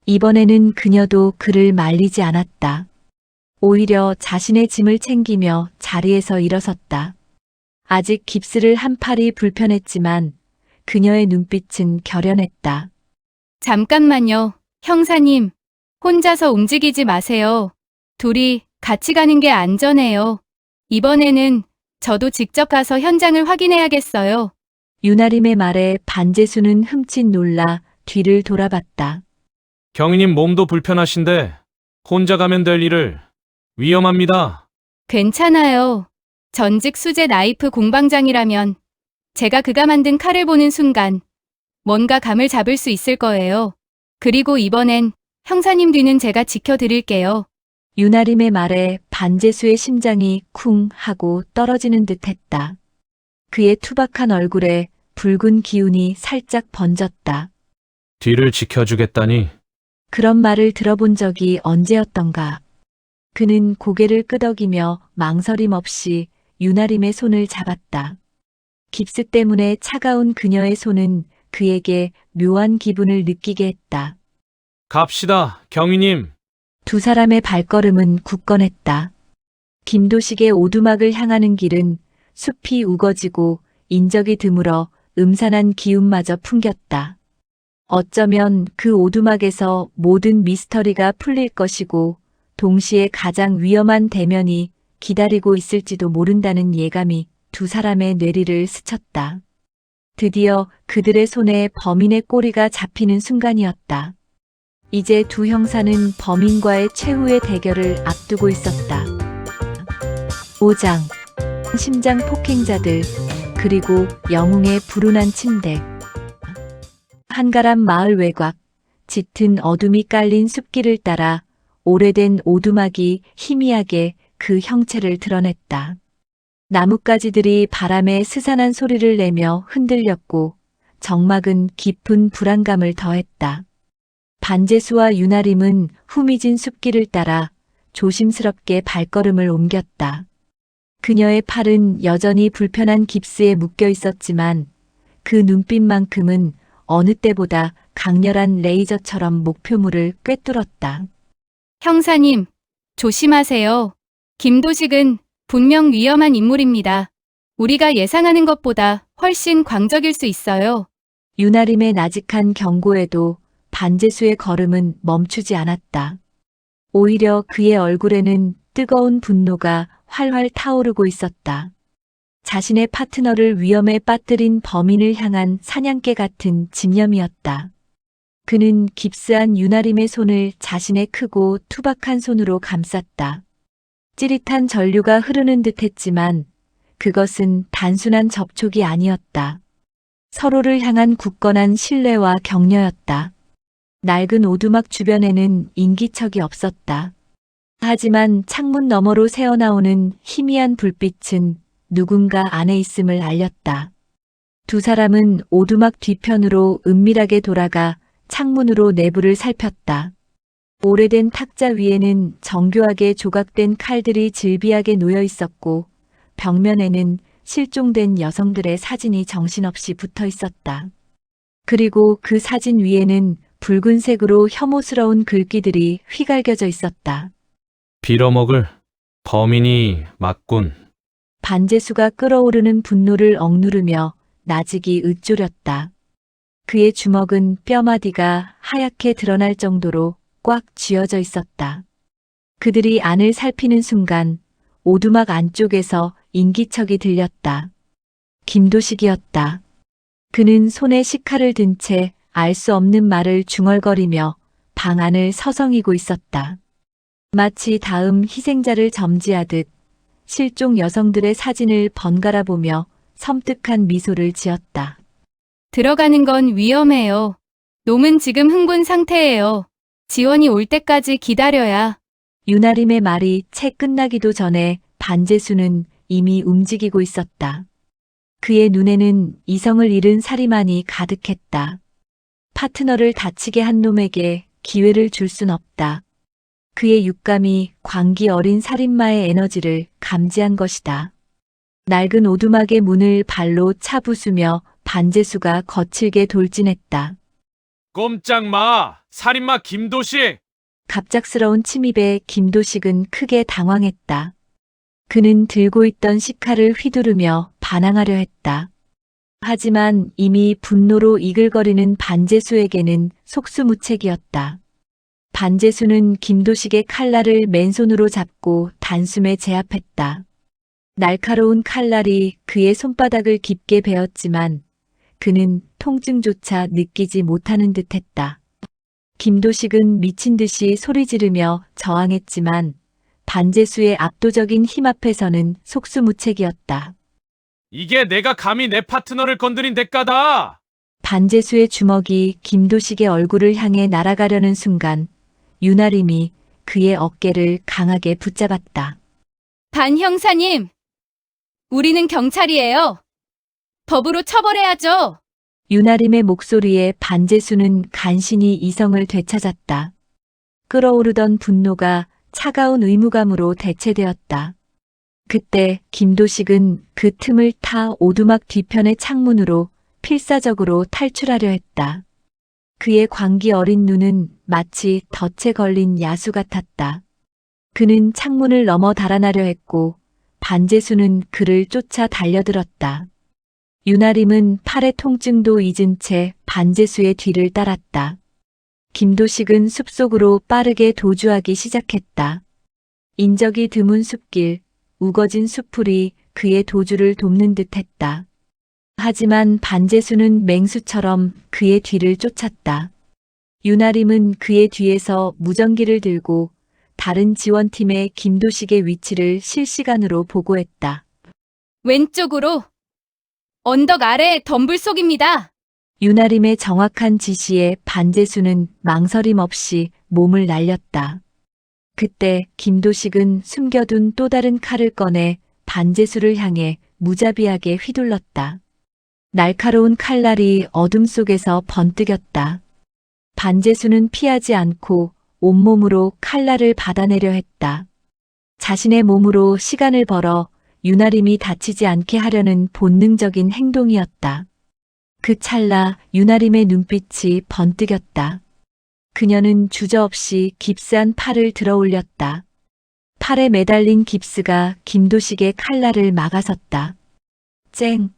이번에는 그녀도 그를 말리지 않았다. 오히려 자신의 짐을 챙기며 자리에서 일어섰다. 아직 깁스를 한 팔이 불편했지만 그녀의 눈빛은 결연했다. 잠깐만요, 형사님. 혼자서 움직이지 마세요. 둘이 같이 가는 게 안전해요. 이번에는 저도 직접 가서 현장을 확인해야겠어요. 유나림의 말에 반재수는 흠칫 놀라 뒤를 돌아봤다. 경위님 몸도 불편하신데 혼자 가면 될 일을 위험합니다. 괜찮아요. 전직 수제 나이프 공방장이라면 제가 그가 만든 칼을 보는 순간 뭔가 감을 잡을 수 있을 거예요. 그리고 이번엔 형사님 뒤는 제가 지켜드릴게요. 유나림의 말에 반재수의 심장이 쿵 하고 떨어지는 듯 했다. 그의 투박한 얼굴에 붉은 기운이 살짝 번졌다. 뒤를 지켜주겠다니. 그런 말을 들어본 적이 언제였던가. 그는 고개를 끄덕이며 망설임 없이 유나림의 손을 잡았다. 깁스 때문에 차가운 그녀의 손은 그에게 묘한 기분을 느끼게 했다. 갑시다, 경위님. 두 사람의 발걸음은 굳건했다. 김도식의 오두막을 향하는 길은 숲이 우거지고 인적이 드물어 음산한 기운마저 풍겼다. 어쩌면 그 오두막에서 모든 미스터리가 풀릴 것이고 동시에 가장 위험한 대면이 기다리고 있을지도 모른다는 예감이 두 사람의 뇌리를 스쳤다. 드디어 그들의 손에 범인의 꼬리가 잡히는 순간이었다. 이제 두 형사는 범인과의 최후의 대결을 앞두고 있었다. 5장 심장 폭행자들 그리고 영웅의 불운한 침대. 한가람 마을 외곽 짙은 어둠이 깔린 숲길을 따라 오래된 오두막이 희미하게 그 형체를 드러냈다. 나뭇가지들이 바람에 스산한 소리를 내며 흔들렸고 정막은 깊은 불안감을 더했다. 반재수와 유나림은 후미진 숲길을 따라 조심스럽게 발걸음을 옮겼다. 그녀의 팔은 여전히 불편한 깁스에 묶여 있었지만 그 눈빛만큼은 어느 때보다 강렬한 레이저처럼 목표물을 꿰뚫었다. 형사님, 조심하세요. 김도식은 분명 위험한 인물입니다. 우리가 예상하는 것보다 훨씬 광적일 수 있어요. 유나림의 나직한 경고에도 반재수의 걸음은 멈추지 않았다. 오히려 그의 얼굴에는 뜨거운 분노가 활활 타오르고 있었다. 자신의 파트너를 위험에 빠뜨린 범인을 향한 사냥개 같은 집념이었다. 그는 깁스한 유나림의 손을 자신의 크고 투박한 손으로 감쌌다. 찌릿한 전류가 흐르는 듯 했지만 그것은 단순한 접촉이 아니었다. 서로를 향한 굳건한 신뢰와 격려였다. 낡은 오두막 주변에는 인기척이 없었다. 하지만 창문 너머로 새어나오는 희미한 불빛은 누군가 안에 있음을 알렸다. 두 사람은 오두막 뒤편으로 은밀하게 돌아가 창문으로 내부를 살폈다. 오래된 탁자 위에는 정교하게 조각된 칼들이 질비하게 놓여 있었고 벽면에는 실종된 여성들의 사진이 정신없이 붙어 있었다. 그리고 그 사진 위에는 붉은색으로 혐오스러운 글귀들이 휘갈겨져 있었다. 빌어먹을 범인이 맞군. 반재수가 끓어오르는 분노를 억누르며 나직이 으쪼렸다. 그의 주먹은 뼈마디가 하얗게 드러날 정도로 꽉 쥐어져 있었다. 그들이 안을 살피는 순간 오두막 안쪽에서 인기척이 들렸다. 김도식이었다. 그는 손에 식칼을 든 채 알 수 없는 말을 중얼거리며 방 안을 서성이고 있었다. 마치 다음 희생자를 점지하듯 실종 여성들의 사진을 번갈아 보며 섬뜩한 미소를 지었다. 들어가는 건 위험해요. 놈은 지금 흥분 상태예요. 지원이 올 때까지 기다려야. 유나림의 말이 채 끝나기도 전에 반재수는 이미 움직이고 있었다. 그의 눈에는 이성을 잃은 살이만이 가득했다. 파트너를 다치게 한 놈에게 기회를 줄 순 없다. 그의 육감이 광기 어린 살인마의 에너지를 감지한 것이다. 낡은 오두막의 문을 발로 차부수며 반재수가 거칠게 돌진했다. 꼼짝 마! 살인마 김도식! 갑작스러운 침입에 김도식은 크게 당황했다. 그는 들고 있던 식칼을 휘두르며 반항하려 했다. 하지만 이미 분노로 이글거리는 반재수에게는 속수무책이었다. 반재수는 김도식의 칼날을 맨손으로 잡고 단숨에 제압했다. 날카로운 칼날이 그의 손바닥을 깊게 베었지만 그는 통증조차 느끼지 못하는 듯했다. 김도식은 미친 듯이 소리 지르며 저항했지만 반재수의 압도적인 힘 앞에서는 속수무책이었다. 이게 내가 감히 내 파트너를 건드린 대가다! 반재수의 주먹이 김도식의 얼굴을 향해 날아가려는 순간 윤아림이 그의 어깨를 강하게 붙잡았다. 반 형사님, 우리는 경찰이에요. 법으로 처벌해야죠. 윤아림의 목소리에 반재수는 간신히 이성을 되찾았다. 끓어오르던 분노가 차가운 의무감으로 대체되었다. 그때 김도식은 그 틈을 타 오두막 뒤편의 창문으로 필사적으로 탈출하려 했다. 그의 광기 어린 눈은 마치 덫에 걸린 야수 같았다. 그는 창문을 넘어 달아나려 했고 반재수는 그를 쫓아 달려들었다. 윤아림은 팔의 통증도 잊은 채 반재수의 뒤를 따랐다. 김도식은 숲속으로 빠르게 도주하기 시작했다. 인적이 드문 숲길, 우거진 숲풀이 그의 도주를 돕는 듯했다. 하지만 반재수는 맹수처럼 그의 뒤를 쫓았다. 윤아림은 그의 뒤에서 무전기를 들고 다른 지원팀의 김도식의 위치를 실시간으로 보고했다. 왼쪽으로 언덕 아래 덤불 속입니다. 윤아림의 정확한 지시에 반재수는 망설임 없이 몸을 날렸다. 그때 김도식은 숨겨둔 또 다른 칼을 꺼내 반재수를 향해 무자비하게 휘둘렀다. 날카로운 칼날이 어둠 속에서 번뜩였다. 반재수는 피하지 않고 온몸으로 칼날을 받아내려 했다. 자신의 몸으로 시간을 벌어 윤아림이 다치지 않게 하려는 본능적인 행동이었다. 그 찰나 윤아림의 눈빛이 번뜩였다. 그녀는 주저없이 깁스한 팔을 들어 올렸다. 팔에 매달린 깁스가 김도식의 칼날을 막아섰다. 쨍!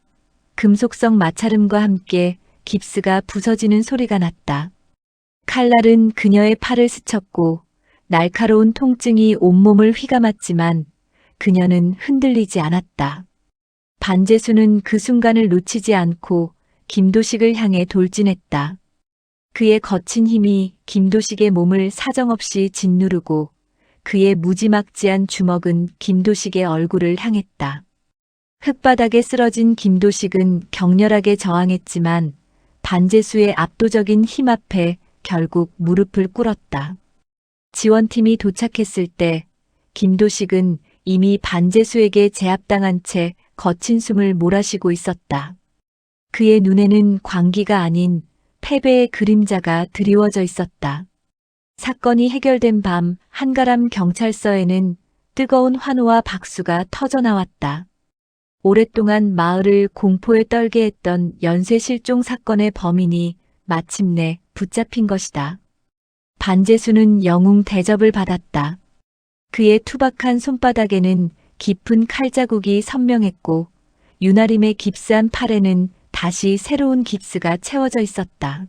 금속성 마찰음과 함께 깁스가 부서지는 소리가 났다. 칼날은 그녀의 팔을 스쳤고 날카로운 통증이 온몸을 휘감았지만 그녀는 흔들리지 않았다. 반재수는 그 순간을 놓치지 않고 김도식을 향해 돌진했다. 그의 거친 힘이 김도식의 몸을 사정없이 짓누르고 그의 무지막지한 주먹은 김도식의 얼굴을 향했다. 흙바닥에 쓰러진 김도식은 격렬하게 저항했지만 반재수의 압도적인 힘 앞에 결국 무릎을 꿇었다. 지원팀이 도착했을 때 김도식은 이미 반재수에게 제압당한 채 거친 숨을 몰아쉬고 있었다. 그의 눈에는 광기가 아닌 패배의 그림자가 드리워져 있었다. 사건이 해결된 밤 한가람 경찰서에는 뜨거운 환호와 박수가 터져나왔다. 오랫동안 마을을 공포에 떨게 했던 연쇄 실종 사건의 범인이 마침내 붙잡힌 것이다. 반재수는 영웅 대접을 받았다. 그의 투박한 손바닥에는 깊은 칼자국이 선명했고 윤아림의 깁스한 팔에는 다시 새로운 깁스가 채워져 있었다.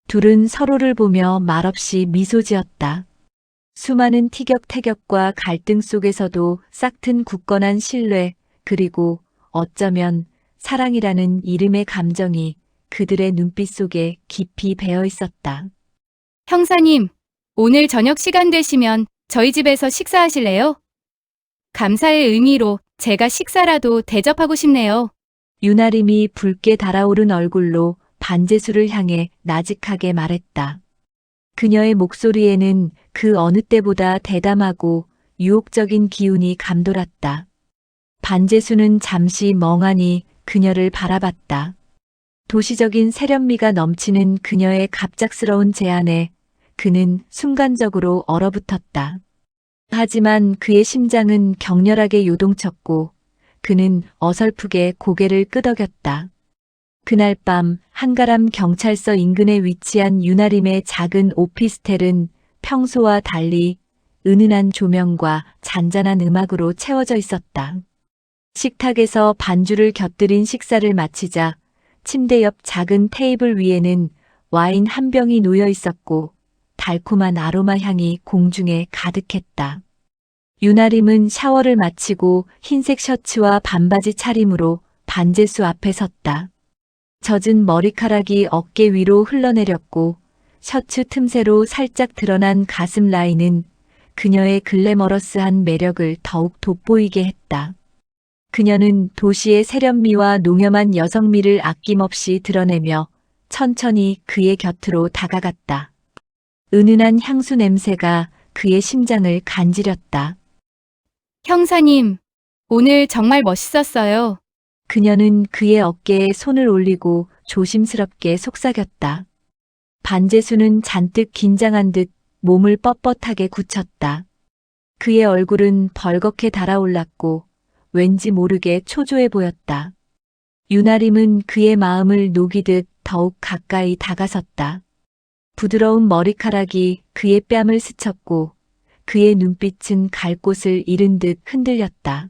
둘은 서로를 보며 말없이 미소 지었다. 수많은 티격태격과 갈등 속에서도 싹튼 굳건한 신뢰, 그리고 어쩌면 사랑이라는 이름의 감정이 그들의 눈빛 속에 깊이 배어 있었다. 형사님, 오늘 저녁 시간 되시면 저희 집에서 식사하실래요? 감사의 의미로 제가 식사라도 대접하고 싶네요. 윤아림이 붉게 달아오른 얼굴로 반재수를 향해 나직하게 말했다. 그녀의 목소리에는 그 어느 때보다 대담하고 유혹적인 기운이 감돌았다. 반재수는 잠시 멍하니 그녀를 바라봤다. 도시적인 세련미가 넘치는 그녀의 갑작스러운 제안에 그는 순간적으로 얼어붙었다. 하지만 그의 심장은 격렬하게 요동쳤고 그는 어설프게 고개를 끄덕였다. 그날 밤 한가람 경찰서 인근에 위치한 윤아림의 작은 오피스텔은 평소와 달리 은은한 조명과 잔잔한 음악으로 채워져 있었다. 식탁에서 반주를 곁들인 식사를 마치자 침대 옆 작은 테이블 위에는 와인 한 병이 놓여 있었고 달콤한 아로마 향이 공중에 가득했다. 윤아림은 샤워를 마치고 흰색 셔츠와 반바지 차림으로 반재수 앞에 섰다. 젖은 머리카락이 어깨 위로 흘러내렸고 셔츠 틈새로 살짝 드러난 가슴 라인은 그녀의 글래머러스한 매력을 더욱 돋보이게 했다. 그녀는 도시의 세련미와 농염한 여성미를 아낌없이 드러내며 천천히 그의 곁으로 다가갔다. 은은한 향수 냄새가 그의 심장을 간지렸다. 형사님, 오늘 정말 멋있었어요. 그녀는 그의 어깨에 손을 올리고 조심스럽게 속삭였다. 반제수는 잔뜩 긴장한 듯 몸을 뻣뻣하게 굳혔다. 그의 얼굴은 벌겋게 달아올랐고 왠지 모르게 초조해 보였다. 유나림은 그의 마음을 녹이듯 더욱 가까이 다가섰다. 부드러운 머리카락이 그의 뺨을 스쳤고 그의 눈빛은 갈 곳을 잃은 듯 흔들렸다.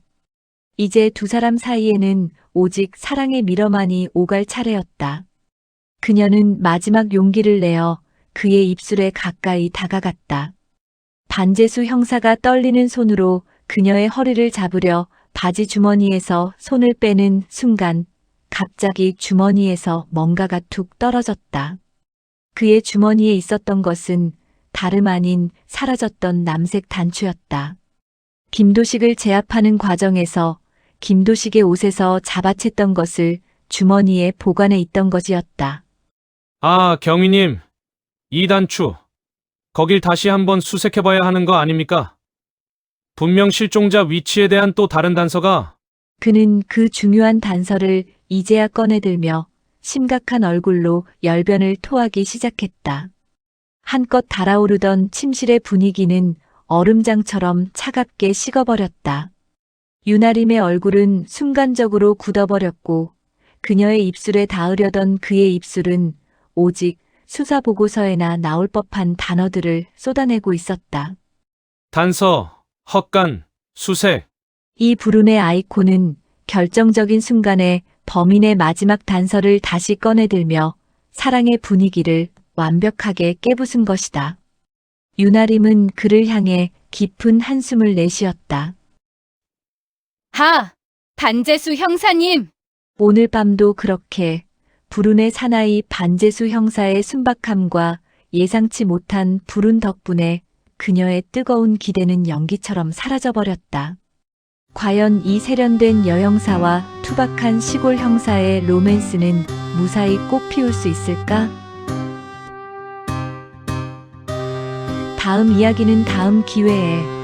이제 두 사람 사이에는 오직 사랑의 미러만이 오갈 차례였다. 그녀는 마지막 용기를 내어 그의 입술에 가까이 다가갔다. 반제수 형사가 떨리는 손으로 그녀의 허리를 잡으려 바지 주머니에서 손을 빼는 순간 갑자기 주머니에서 뭔가가 툭 떨어졌다. 그의 주머니에 있었던 것은 다름 아닌 사라졌던 남색 단추였다. 김도식을 제압하는 과정에서 김도식의 옷에서 잡아챘던 것을 주머니에 보관해 있던 것이었다. 아, 경위님. 이 단추. 거길 다시 한번 수색해봐야 하는 거 아닙니까? 분명 실종자 위치에 대한 또 다른 단서가. 그는 그 중요한 단서를 이제야 꺼내들며 심각한 얼굴로 열변을 토하기 시작했다. 한껏 달아오르던 침실의 분위기는 얼음장처럼 차갑게 식어버렸다. 유나림의 얼굴은 순간적으로 굳어버렸고 그녀의 입술에 닿으려던 그의 입술은 오직 수사보고서에나 나올 법한 단어들을 쏟아내고 있었다. 단서, 헛간, 수색. 이 불운의 아이콘은 결정적인 순간에 범인의 마지막 단서를 다시 꺼내들며 사랑의 분위기를 완벽하게 깨부순 것이다. 유나림은 그를 향해 깊은 한숨을 내쉬었다. 하! 반제수 형사님! 오늘 밤도 그렇게 불운의 사나이 반제수 형사의 순박함과 예상치 못한 불운 덕분에 그녀의 뜨거운 기대는 연기처럼 사라져버렸다. 과연 이 세련된 여형사와 투박한 시골 형사의 로맨스는 무사히 꽃 피울 수 있을까? 다음 이야기는 다음 기회에